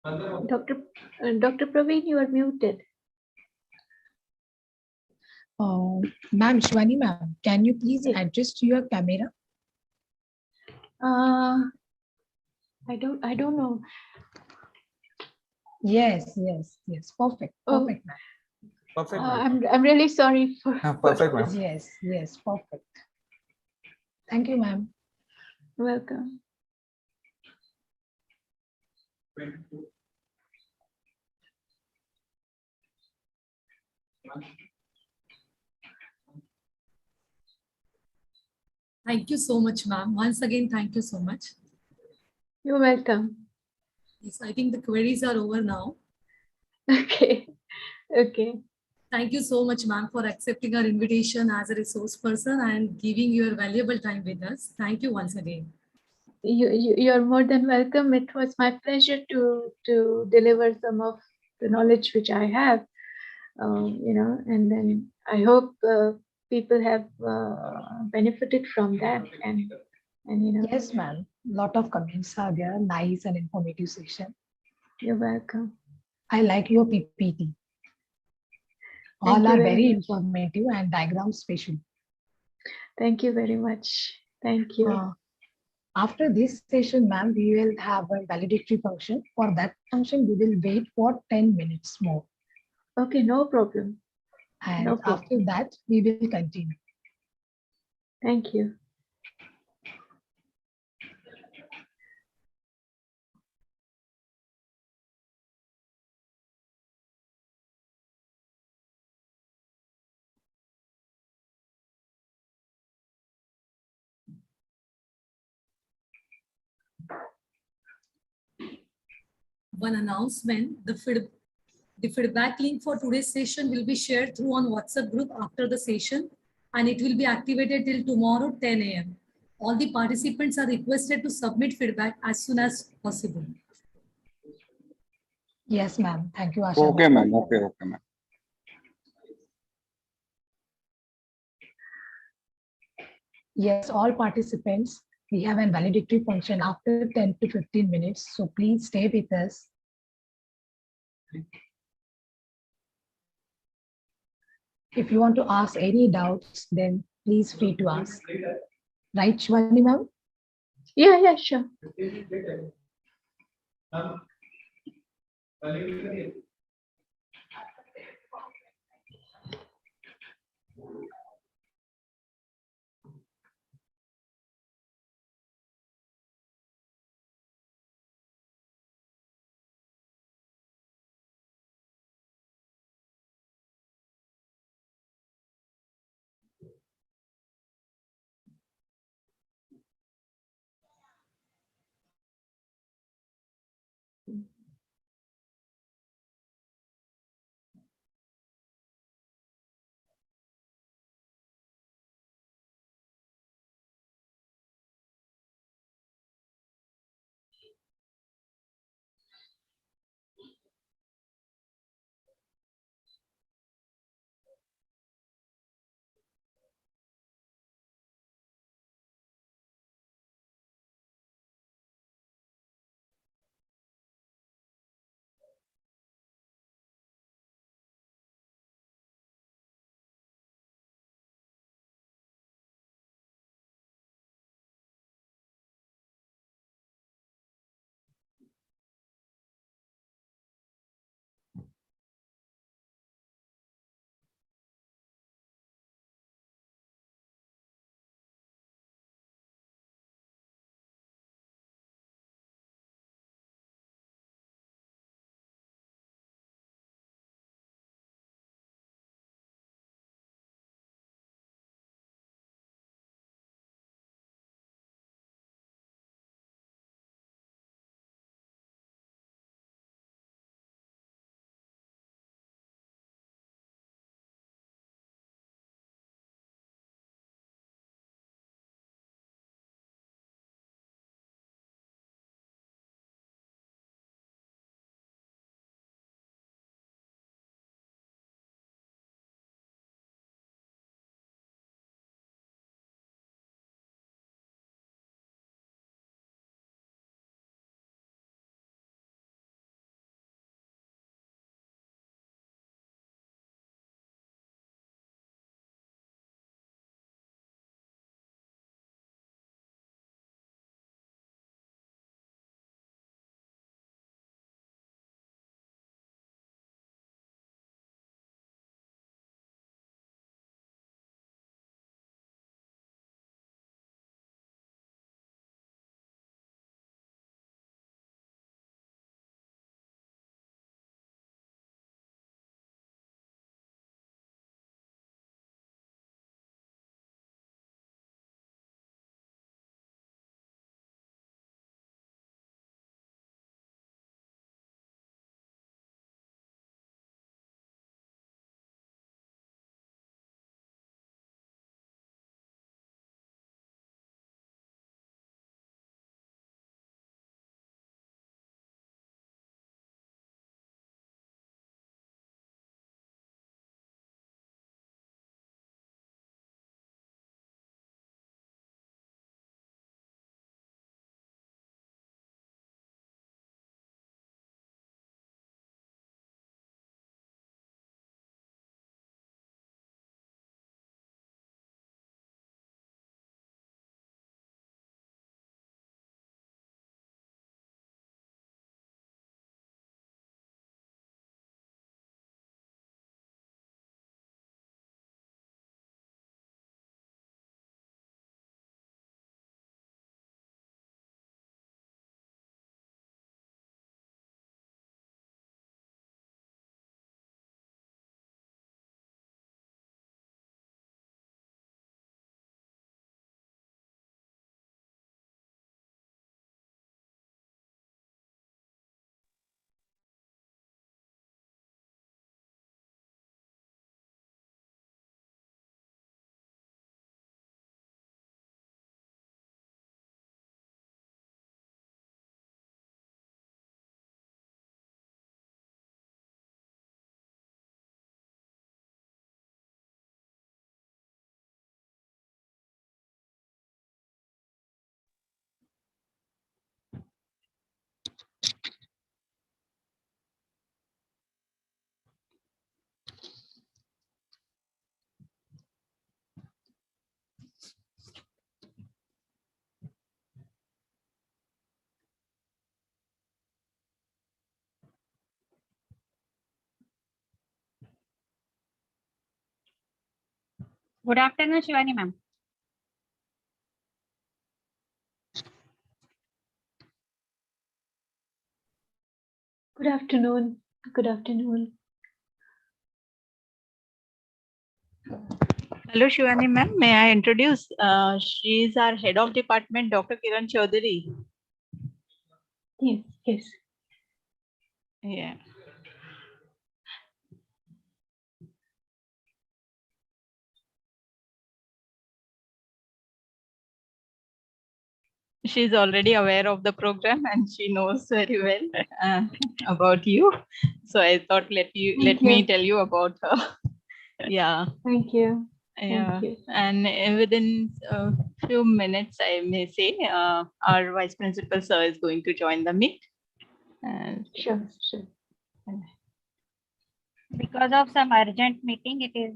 Dr. Praveen, you are muted. Ma'am, Shivani ma'am, can you please adjust your camera? I don't know. Yes. Perfect. Oh. Perfect, ma'am. Perfect, ma'am. I'm really sorry for. Perfect, ma'am. Yes, perfect. Thank you, ma'am. Welcome. Thank you so much, ma'am. Once again, thank you so much. You're welcome. Yes, I think the queries are over now. Okay. Thank you so much, ma'am, for accepting our invitation as a resource person and giving your valuable time with us. Thank you once again. You're more than welcome. It was my pleasure to deliver some of the knowledge which I have, and then I hope people have benefited from that. And Yes, ma'am. Lot of comments are there. Nice and informative session. You're welcome. I like your PPT. All are very informative and diagrams special. Thank you very much. Thank you. After this session, ma'am, we will have a valedictory function. For that function, we will wait for 10 minutes more. Okay, no problem. And No problem. after that, we will continue. Thank you. One announcement, the feedback link for today's session will be shared through on WhatsApp group after the session, and it will be activated till tomorrow 10 a.m. All the participants are requested to submit feedback as soon as possible. Yes, ma'am. Thank you, Asha. Okay, ma'am. Okay, ma'am. Yes, all participants, we have a valedictory function after 10 to 15 minutes. So please stay with us. If you want to ask any doubts, then please free to ask. Right, Shivani ma'am? Yeah, sure. Good afternoon, Shivani ma'am. Good afternoon. Good afternoon. Hello, Shivani ma'am. May I introduce? She is our head of department, Dr. Kiran Chaudhary. Yes, yes. Yeah. She's already aware of the program and she knows very well about you. So I thought let me tell you about her. Yeah. Thank you. Yeah. Thank you. And within a few minutes, I may say, our vice principal sir is going to join the meet. And Sure, sure. Because of some urgent meeting, it is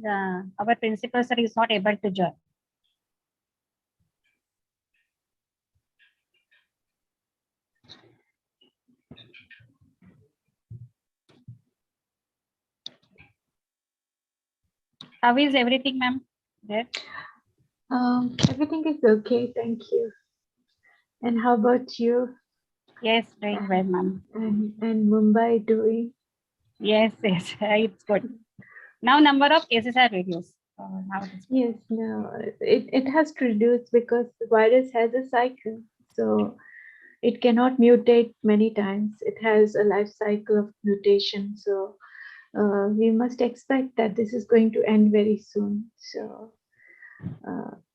our principal sir is not able to join. How is everything, ma'am? There? Everything is okay. Thank you. And how about you? Yes, doing well, ma'am. And Mumbai doing? Yes, yes, it's good. Now number of cases are reduced. Now it is good. Yes, no, it has to reduce because the virus has a cycle. So it cannot mutate many times. It has a life cycle of mutation. So we must expect that this is going to end very soon. So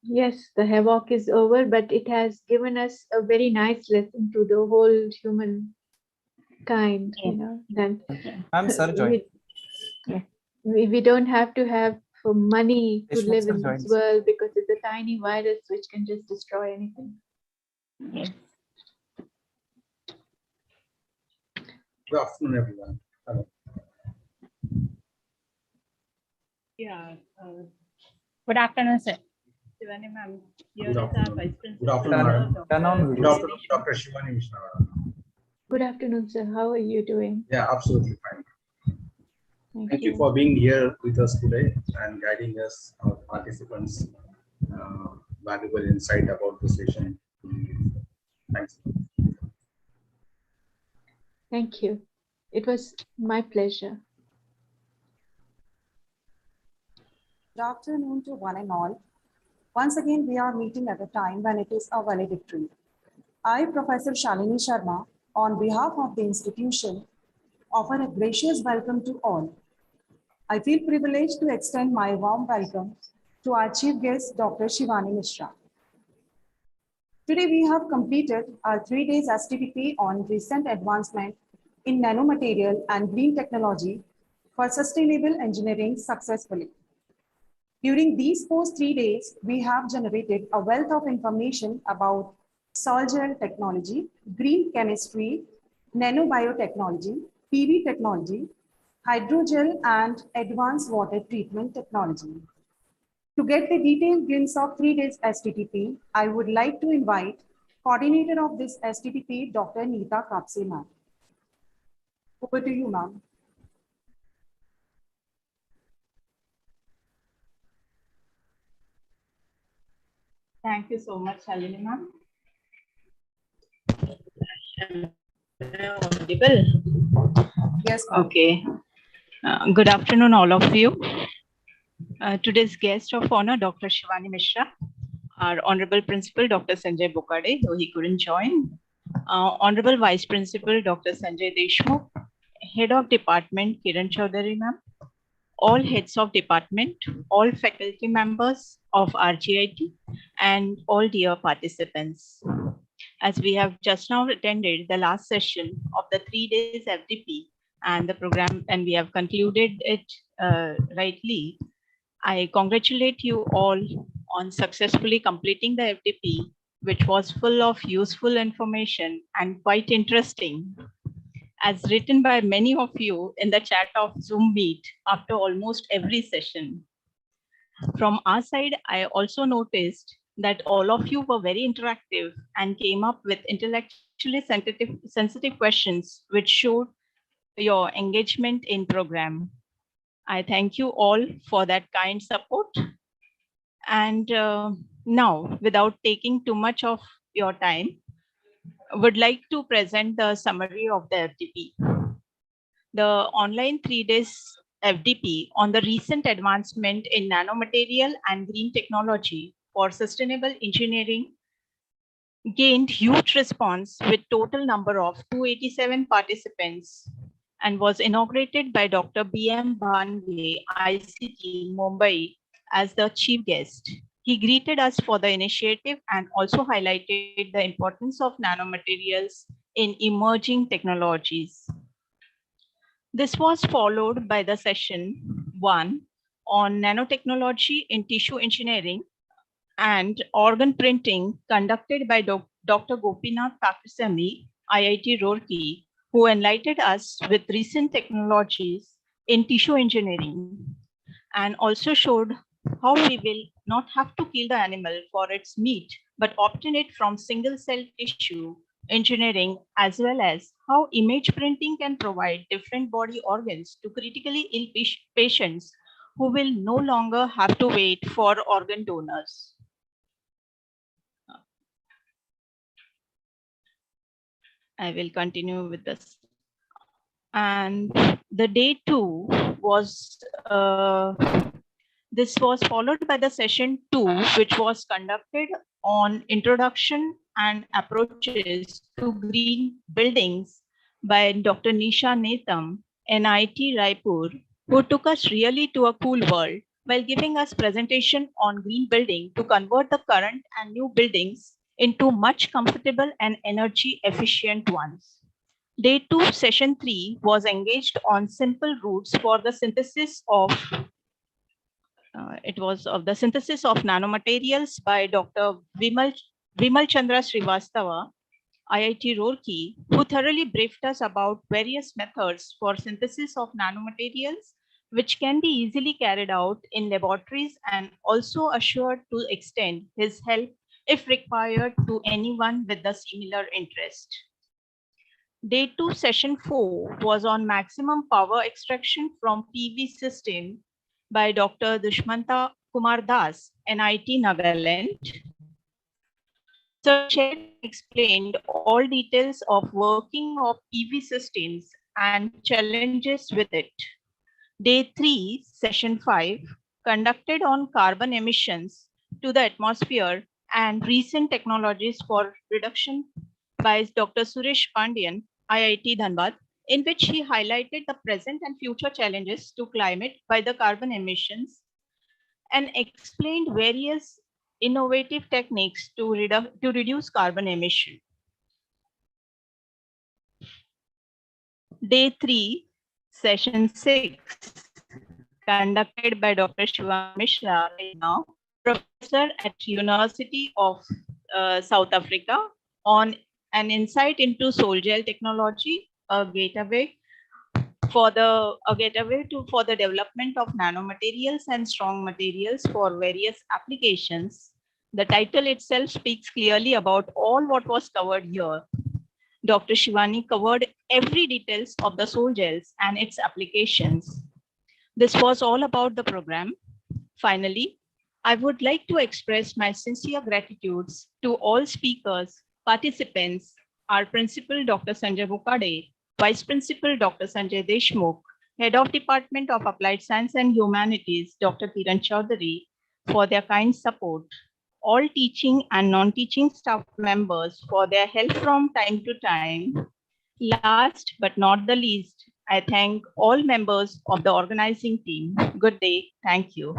yes, the havoc is over, but it has given us a very nice lesson to the whole human kind, you know, that Ma'am, sir joined. we don't have to have for money to Yes, live sir in this joins. world because it's a tiny virus which can just destroy anything. Yes. Good afternoon, everyone. Hello. yeah. Good afternoon, sir. Shivani ma'am, here Good is our afternoon. vice Good principal. afternoon, madam. Turn on Good video. afternoon, Dr. Shivani Mishra. Good afternoon, sir. How are you doing? Yeah, absolutely fine. Thank you you. for being here with us today and guiding us, our participants, valuable insight about the session. Thanks. Thank you. It was my pleasure. Good afternoon to one and all. Once again, we are meeting at a time when it is a valedictory. I, Professor Shalini Sharma, on behalf of the institution, offer a gracious welcome to all. I feel privileged to extend my warm welcome to our chief guest, Dr. Shivani Mishra. Today, we have completed our 3 days STTP on recent advancement in nanomaterial and green technology for sustainable engineering successfully. During these first 3 days, we have generated a wealth of information about sol gel technology, green chemistry, nanobiotechnology, PV technology, hydrogel, and advanced water treatment technology. To get the detailed glimpse of 3 days STTP, I would like to invite coordinator of this STTP, Dr. Neeta Kapse ma'am. Over to you, ma'am. Thank you so much, Shalini ma'am. Audible? Yes, ma'am. Okay. Good afternoon, all of you. Today's guest of honor, Dr. Shivani Mishra, our Honorable Principal, Dr. Sanjay Bokade, though he couldn't join. Honorable Vice Principal, Dr. Sanjay Deshmukh, Head of Department, Kiran Chaudhary ma'am, all heads of department, all faculty members of RGIT, and all dear participants. As we have just now attended the last session of the 3 days FDP and the program, and we have concluded it rightly, I congratulate you all on successfully completing the FDP, which was full of useful information and quite interesting, as written by many of you in the chat of Zoom Meet after almost every session. From our side, I also noticed that all of you were very interactive and came up with intellectually sensitive questions, which showed your engagement in program. I thank you all for that kind support. And now, without taking too much of your time, would like to present the summary of the FDP. The online 3 days FDP on the recent advancement in nanomaterial and green technology for sustainable engineering gained huge response with total number of 287 participants and was inaugurated by Dr. B.M. Bhange, ICT, Mumbai, as the chief guest. He greeted us for the initiative and also highlighted the importance of nanomaterials in emerging technologies. This was followed by the session 1 on nanotechnology in tissue engineering and organ printing conducted by Dr. Gopinath Pakisami, IIT Roorkee, who enlightened us with recent technologies in tissue engineering and also showed how we will not have to kill the animal for its meat, but obtain it from single cell tissue engineering, as well as how image printing can provide different body organs to critically ill patients who will no longer have to wait for organ donors. I will continue with this. And the day 2 was, this was followed by the session 2, which was conducted on introduction and approaches to green buildings by Dr. Nisha Netham, NIT Raipur, who took us really to a cool world while giving us presentation on green building to convert the current and new buildings into much comfortable and energy efficient ones. Day 2, session 3 was engaged on simple routes for the synthesis of the synthesis of nanomaterials by Dr. Vimal Chandra Srivastava, IIT Roorkee, who thoroughly briefed us about various methods for synthesis of nanomaterials, which can be easily carried out in laboratories, and also assured to extend his help if required to anyone with a similar interest. Day 2, session 4 was on maximum power extraction from PV system by Dr. Dushmanta Kumar Das, NIT Nagaland. So shared explained all details of working of PV systems and challenges with it. Day 3, session 5, conducted on carbon emissions to the atmosphere and recent technologies for reduction by Dr. Suresh Pandian, IIT Dhanbad, in which he highlighted the present and future challenges to climate by the carbon emissions and explained various innovative techniques to reduce carbon emission. Day 3, session 6, conducted by Dr. Shivani Mishra, now professor at University of South Africa, on an insight into soil gel technology, a gateway for the development of nanomaterials and strong materials for various applications. The title itself speaks clearly about all what was covered here. Dr. Shivani covered every details of the soil gels and its applications. This was all about the program. Finally, I would like to express my sincere gratitudes to all speakers, participants, our principal, Dr. Sanjay Bukade, Vice Principal, Dr. Sanjay Deshmukh, Head of Department of Applied Science and Humanities, Dr. Kiran Chaudhary, for their kind support, all teaching and non-teaching staff members for their help from time to time. Last but not the least, I thank all members of the organizing team. Good day. Thank you.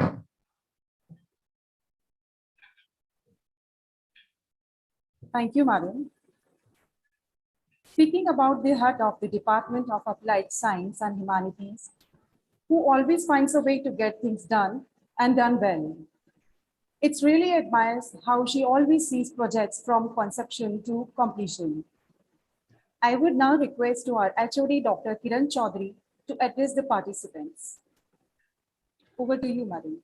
Thank you, madam. Speaking about the head of the Department of Applied Science and Humanities, who always finds a way to get things done and done well. It's really admires how she always sees projects from conception to completion. I would now request to our HOD, Dr. Kiran Chaudhary, to address the participants. Over to you, madam.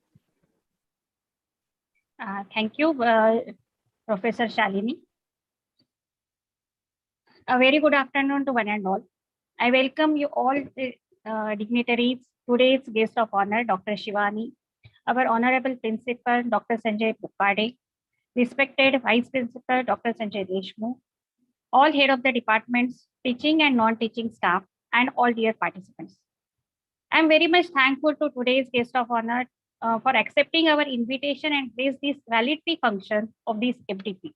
Thank you, Professor Shalini. A very good afternoon to one and all. I welcome you all dignitaries, today's guest of honor, Dr. Shivani our Honorable Principal, Dr. Sanjay Bukade, respected Vice Principal, Dr. Sanjay Deshmukh, all head of the departments, teaching and non-teaching staff, and all dear participants. I am very much thankful to today's guest of honor for accepting our invitation and grace this valedictory function of this FDP.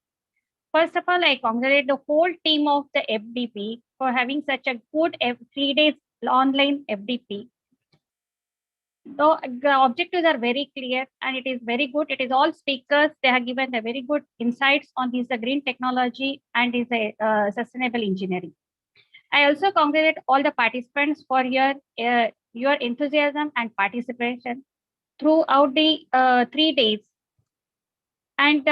First of all, I congratulate the whole team of the FDP for having such a good 3 days online FDP. The objectives are very clear and it is very good. It is all speakers. They have given the very good insights on this green technology and this sustainable engineering. I also congratulate all the participants for your enthusiasm and participation throughout the 3 days. And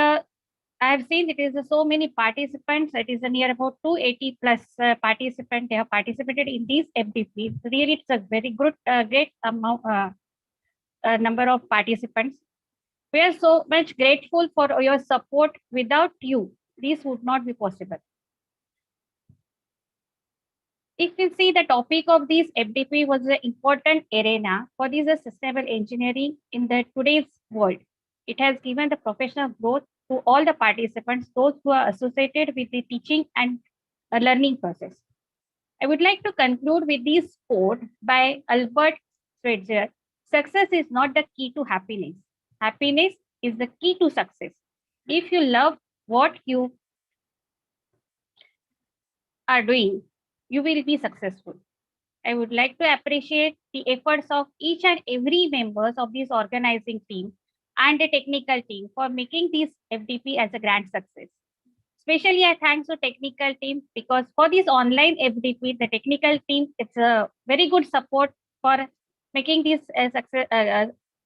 I have seen it is so many participants. It is near about 280 plus participants. They have participated in these FDP. Really, it's a very good, great amount. Number of participants. We are so much grateful for your support. Without you, this would not be possible. If you see, the topic of this FDP was an important arena for this sustainable engineering in the today's world. It has given the professional growth to all the participants, those who are associated with the teaching and learning process. I would like to conclude with this quote by Albert Schweitzer. Success is not the key to happiness. Happiness is the key to success. If you love what you are doing, you will be successful. I would like to appreciate the efforts of each and every members of this organizing team and the technical team for making this FDP as a grand success. Especially I thanks to technical team because for this online FDP, the technical team, it's a very good support for making this a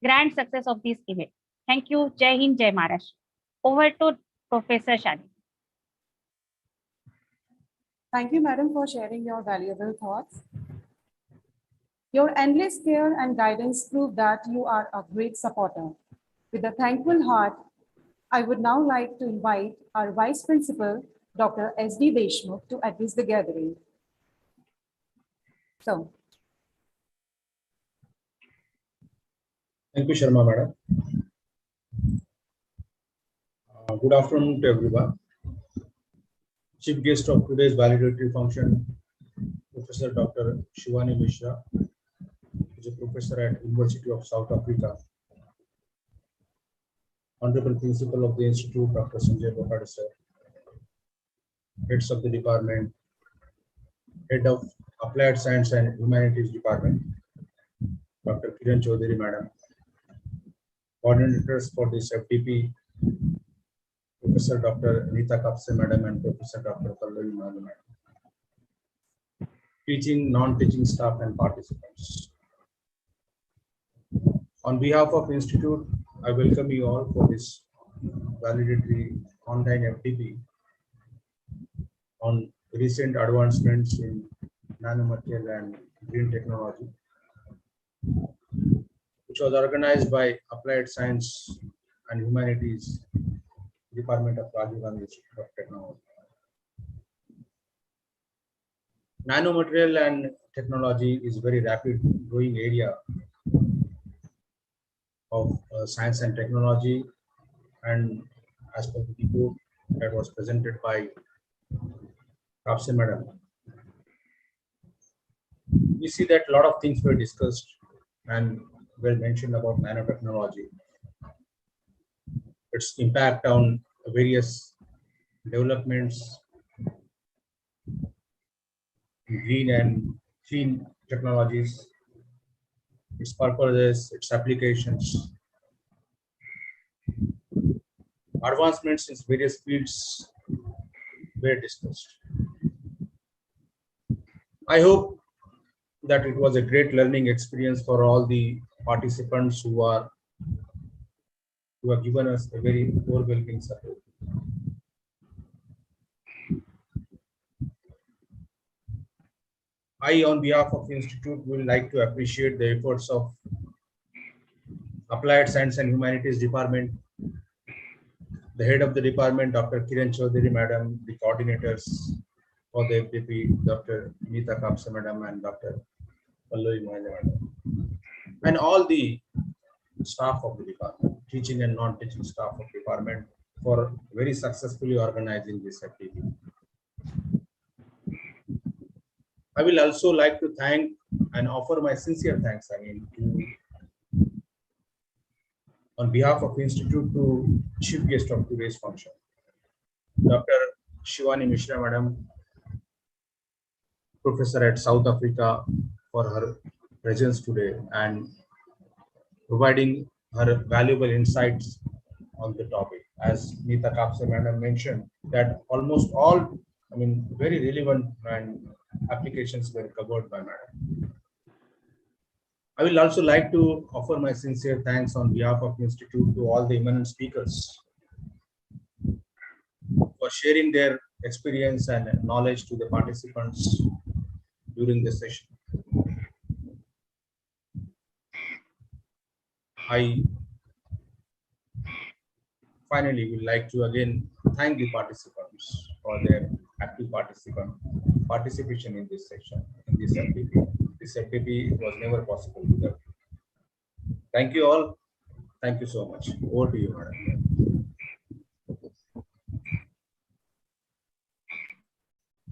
grand success of this event. Thank you. Jai Hind, Jai Maharashtra. Over to Professor Shani. Thank you, madam, for sharing your valuable thoughts. Your endless care and guidance prove that you are a great supporter. With a thankful heart, I would now like to invite our Vice Principal, Dr. S.D. Deshmukh, to address the gathering. So. Thank you, Sharma madam. Good afternoon to everyone. Chief guest of today's valedictory function, Professor Dr. Shivani Mishra, who is a professor at University of South Africa. Honorable Principal of the Institute, Dr. Sanjay Bukade sir. Heads of the department, Head of Applied Science and Humanities Department, Dr. Kiran Chaudhary madam. Coordinators for this FDP, Professor Dr. Anita Kapse madam and Professor Dr. Pallavi madam. Teaching, non-teaching staff and participants. On behalf of Institute, I welcome you all for this valedictory online FDP on recent advancements in nanomaterial and green technology, which was organized by Applied Science and Humanities Department of Rajiv Gandhi Institute of Technology. Nanomaterial and technology is a very rapid growing area of science and technology, and as per the report that was presented by Kapse madam, we see that a lot of things were discussed and well mentioned about nanotechnology, its impact on various developments in green and clean technologies, its purposes, its applications, advancements in various fields were discussed. I hope that it was a great learning experience for all the participants who have given us a very overwhelming support. I, on behalf of the Institute, would like to appreciate the efforts of Applied Science and Humanities Department, the head of the department, Dr. Kiran Chaudhary madam, the coordinators for the FDP, Dr. Anita Kapse madam and Dr. Pallavi madam, and all the staff of the department, teaching and non-teaching staff of the department for very successfully organizing this activity. I will also like to thank and offer my sincere thanks, on behalf of the Institute to chief guest of today's function, Dr. Shivani Mishra, Madam, Professor at South Africa, for her presence today and providing her valuable insights on the topic. As Neeta Kapse Madam mentioned, that almost all, very relevant and applications were covered by Madam. I will also like to offer my sincere thanks on behalf of the Institute to all the eminent speakers for sharing their experience and knowledge to the participants during the session. I finally would like to again thank the participants for their active participation in this session, in this activity. This activity was never possible without you. Thank you all. Thank you so much. Over to you, Madam.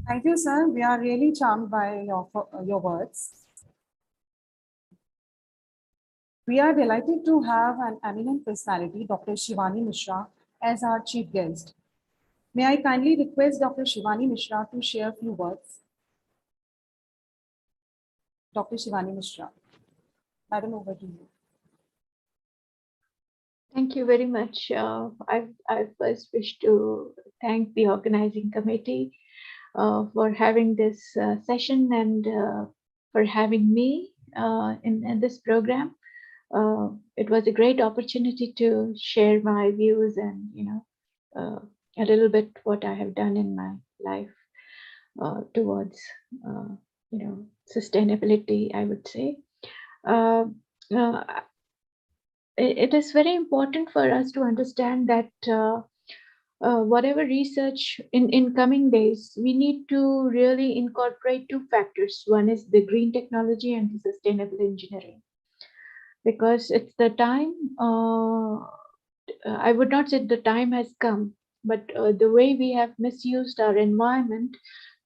Thank you, sir. We are really charmed by your words. We are delighted to have an eminent personality, Dr. Shivani Mishra, as our chief guest. May I kindly request Dr. Shivani Mishra to share a few words? Dr. Shivani Mishra. Madam, over to you. Thank you very much. I first wish to thank the organizing committee for having this session and for having me in this program. It was a great opportunity to share my views and a little bit what I have done in my life towards sustainability, I would say. It is very important for us to understand that whatever research in coming days, we need to really incorporate two factors. One is the green technology and the sustainable engineering. Because it's the time, I would not say the time has come, but the way we have misused our environment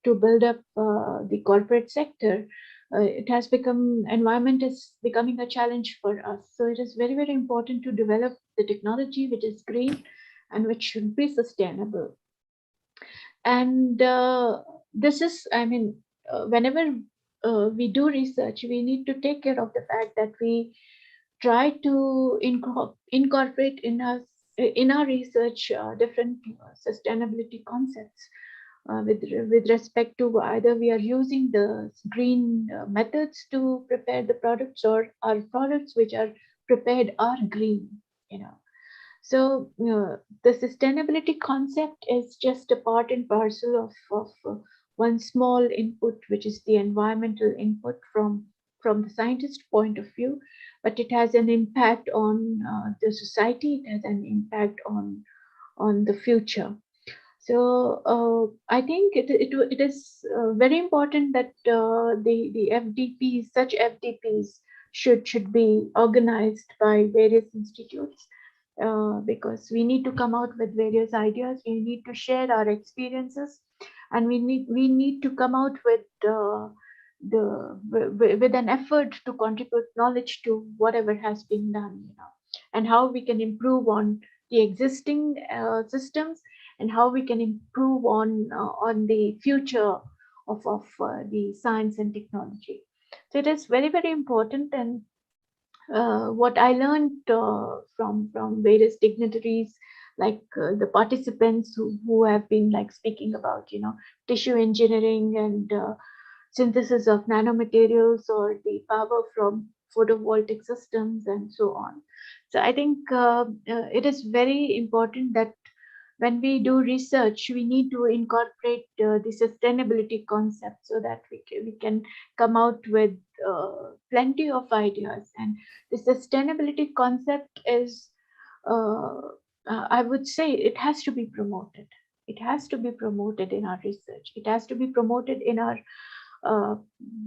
to build up the corporate sector, environment is becoming a challenge for us. So it is very, very important to develop the technology which is green and which should be sustainable. And this is, whenever we do research, we need to take care of the fact that we try to incorporate in our research different sustainability concepts with respect to either we are using the green methods to prepare the products, or our products which are prepared are green. So the sustainability concept is just a part and parcel of one small input, which is the environmental input from the scientist point of view, but it has an impact on the society. It has an impact on the future. So I think it is very important that the FDPs, such FDPs, should be organized by various institutes, because we need to come out with various ideas. We need to share our experiences, and we need to come out with with an effort to contribute knowledge to whatever has been done, and how we can improve on the existing systems, and how we can improve on the future of the science and technology. So it is very, very important. And what I learned from various dignitaries, like the participants who have been speaking about tissue engineering and synthesis of nanomaterials, or the power from photovoltaic systems and so on. So I think it is very important that when we do research, we need to incorporate the sustainability concept, so that we can come out with plenty of ideas. And the sustainability concept is, I would say, it has to be promoted. It has to be promoted in our research. It has to be promoted in our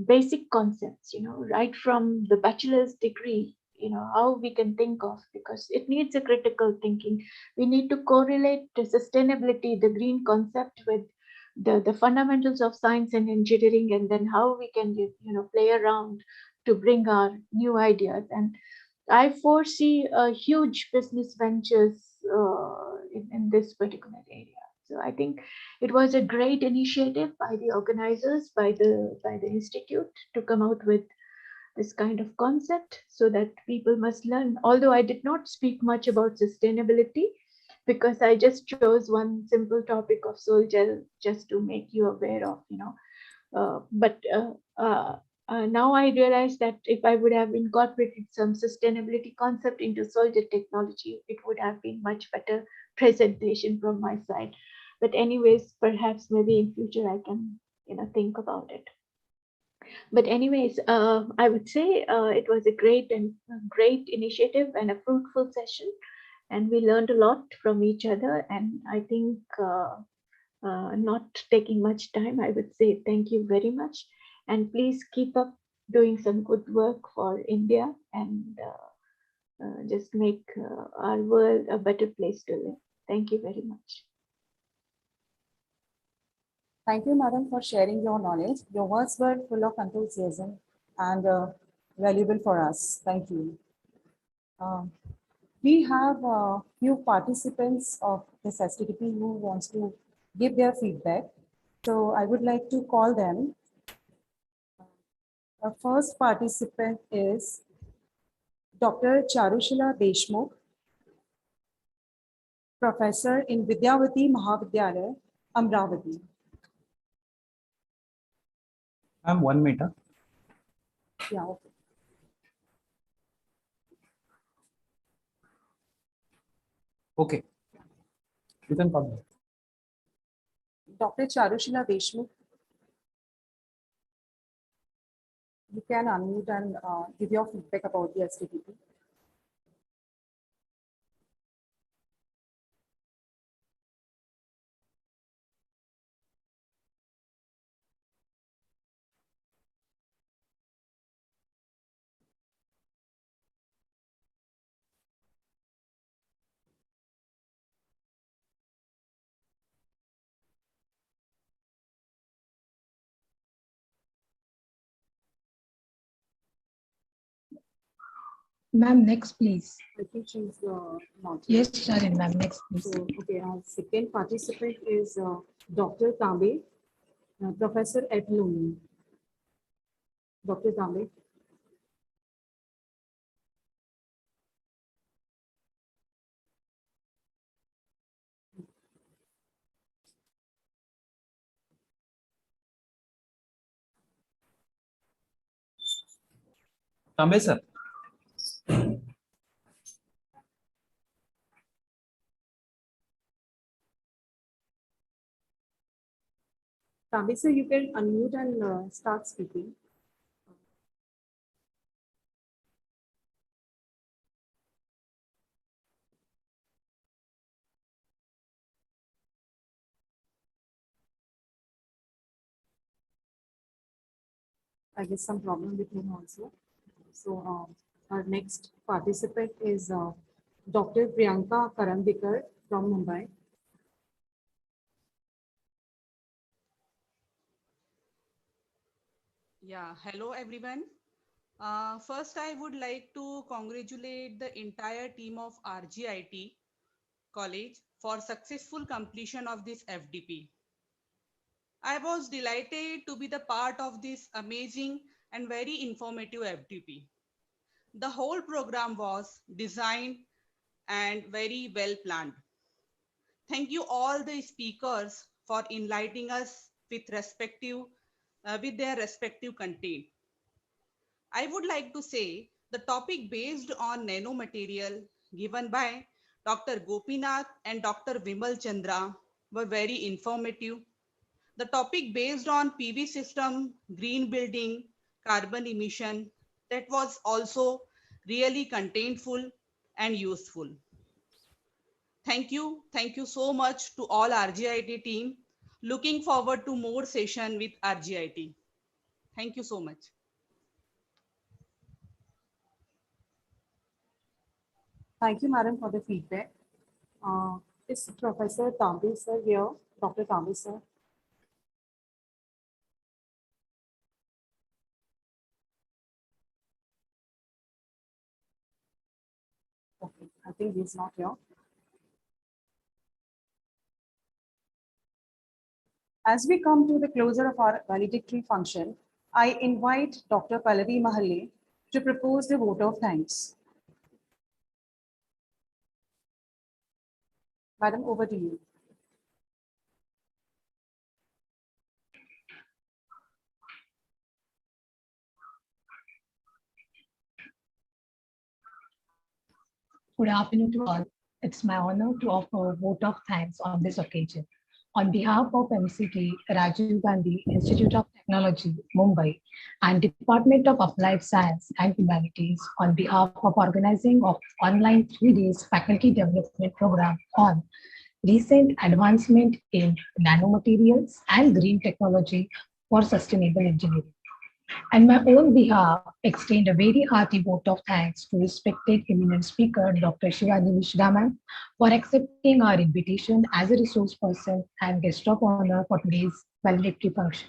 basic concepts, right from the bachelor's degree. how we can think of, because it needs a critical thinking. We need to correlate the sustainability, the green concept, with the fundamentals of science and engineering, and then how we can play around to bring our new ideas. And I foresee huge business ventures in this particular area. So I think it was a great initiative by the organizers, by the institute, to come out with this kind of concept, so that people must learn. Although I did not speak much about sustainability, because I just chose one simple topic of sol gel just to make you aware of, now I realize that if I would have incorporated some sustainability concept into sol gel technology, it would have been much better presentation from my side. But anyways, perhaps maybe in future I can think about it. But anyways, I would say it was a great initiative and a fruitful session, and we learned a lot from each other. And I think not taking much time, I would say thank you very much, and please keep up doing some good work for India, and just make our world a better place to live. Thank you very much. Thank you, madam, for sharing your knowledge. Your words were full of enthusiasm and valuable for us. Thank you. We have a few participants of this STTP who wants to give their feedback. So I would like to call them. Our first participant is Dr. Charushila Deshmukh, professor in Vidyavati Mahavidyalaya, Amravati. I'm 1 meter. Yeah, okay. Okay. You can come. Dr. Charushila Deshmukh, you can unmute and give your feedback about the STTP. Ma'am, next, please. I think she's not. Yes, Sharon, ma'am, next, please. So, okay, our second participant is Dr. Tambe, professor at Luni. Dr. Tambe. Tambe, sir. Tambe, sir, you can unmute and start speaking. I guess some problem with him also. So our next participant is Dr. Priyanka Karandikar from Mumbai. Yeah, hello everyone. First, I would like to congratulate the entire team of RGIT College for successful completion of this FDP. I was delighted to be the part of this amazing and very informative FDP. The whole program was designed and very well planned. Thank you all the speakers for enlightening us with their respective content. I would like to say the topic based on nanomaterial given by Dr. Gopinath and Dr. Vimal Chandra were very informative. The topic based on PV system, green building, carbon emission, that was also really contentful and useful. Thank you. Thank you so much to all RGIT team. Looking forward to more session with RGIT. Thank you so much. Thank you, madam, for the feedback. Is Professor Tambi sir here? Dr. Tambi sir? Okay, I think he's not here. As we come to the closure of our valedictory function, I invite Dr. Pallavi Mahalle to propose the vote of thanks. Madam, over to you. Good afternoon to all. It's my honor to offer a vote of thanks on this occasion. On behalf of MCT, Rajiv Gandhi Institute of Technology, Mumbai, and Department of Applied Science and Humanities, on behalf of organizing of online 3 days faculty development program on recent advancement in nanomaterials and green technology for sustainable engineering. On my own behalf, extend a very hearty vote of thanks to respected eminent speaker, Dr. Shivani Mishra, for accepting our invitation as a resource person and guest of honor for today's valedictory function,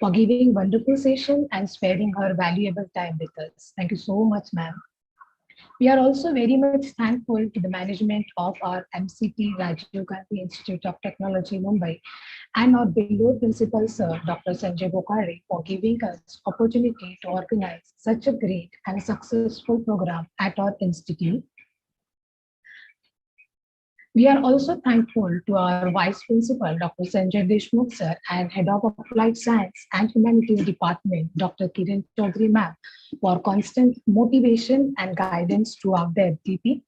for giving wonderful session and sparing her valuable time with us. Thank you so much, ma'am. We are also very much thankful to the management of our MCT Rajiv Gandhi Institute of Technology, Mumbai, and our beloved principal, sir, Dr. Sanjay Bokare, for giving us opportunity to organize such a great and successful program at our institute. We are also thankful to our Vice Principal, Dr. Sanjay Deshmukh, sir, and Head of Applied Science and Humanities Department, Dr. Kiran Chaudhary, ma'am, for constant motivation and guidance throughout the FDP.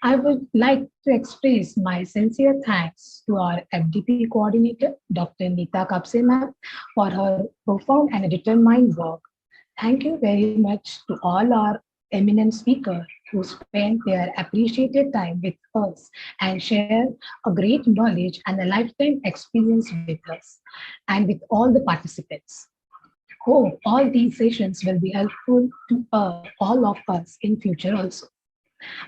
I would like to express my sincere thanks to our FDP coordinator, Dr. Neeta Kapse, ma'am, for her profound and determined work. Thank you very much to all our eminent speakers who spent their appreciated time with us and share a great knowledge and a lifetime experience with us and with all the participants. Hope all these sessions will be helpful to all of us in future also.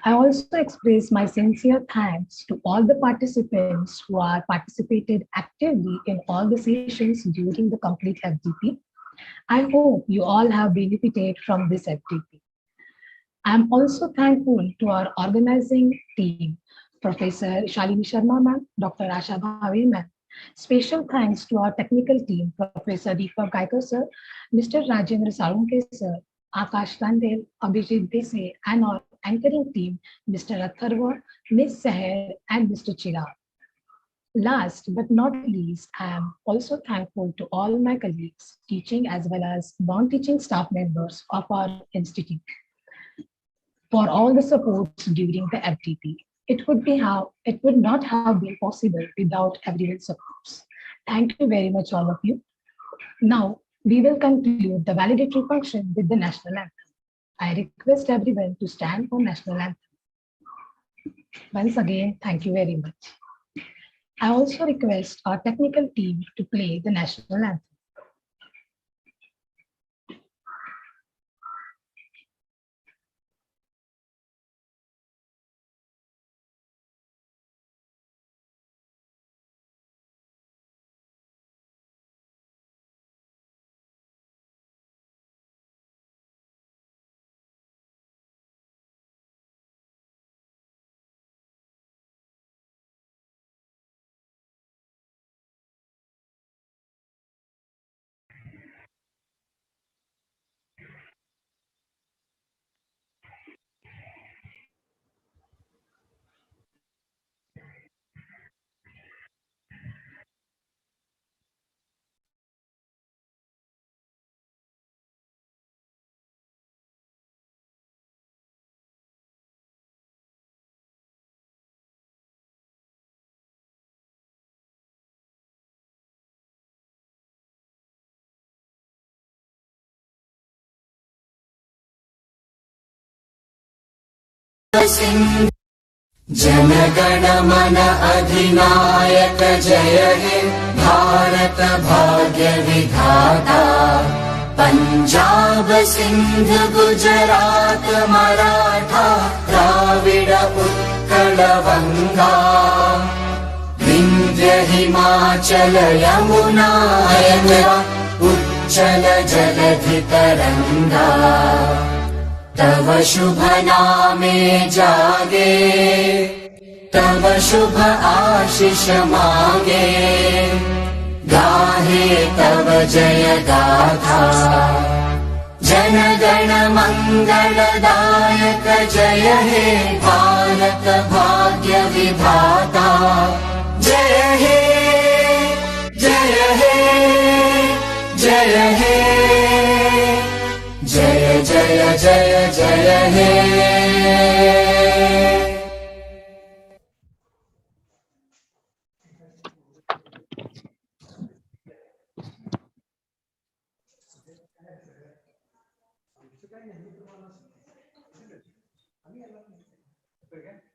I also express my sincere thanks to all the participants who are participated actively in all the sessions during the complete FDP. I hope you all have benefited from this FDP. I'm also thankful to our organizing team, Professor Shalini Sharma, ma'am, Dr. Asha Bhave, ma'am. Special thanks to our technical team, Professor Deepak Gaikar, sir, Mr. Rajendra Salunke, sir, Akash Tandel, Abhijit Dese, and our anchoring team, Mr. Atharva, Ms. Seher, and Mr. Chirag. Last but not least, I am also thankful to all my colleagues, teaching as well as non-teaching staff members of our institute, for all the supports during the FDP. It would not have been possible without everyone's supports. Thank you very much, all of you. Now, we will conclude the valedictory function with the national anthem. I request everyone to stand for national anthem. Once again, thank you very much. I also request our technical team to play the national anthem. जनगण मन अधिनायक जय हे भारत भाग्य विधाता पंजाब सिंध गुजरात मराठा द्राविड उत्कल वंगा विंध्य हिमाचल यमुना गंगा उच्चल जलधि तरंगा तव शुभ नामे जागे तव शुभ आशीष मांगे गाहे तव जय गाथा जन गण मंगलदायक जय हे भारत भाग्य विधाता जय हे जय हे जय हे जय जय जय जय हे Again.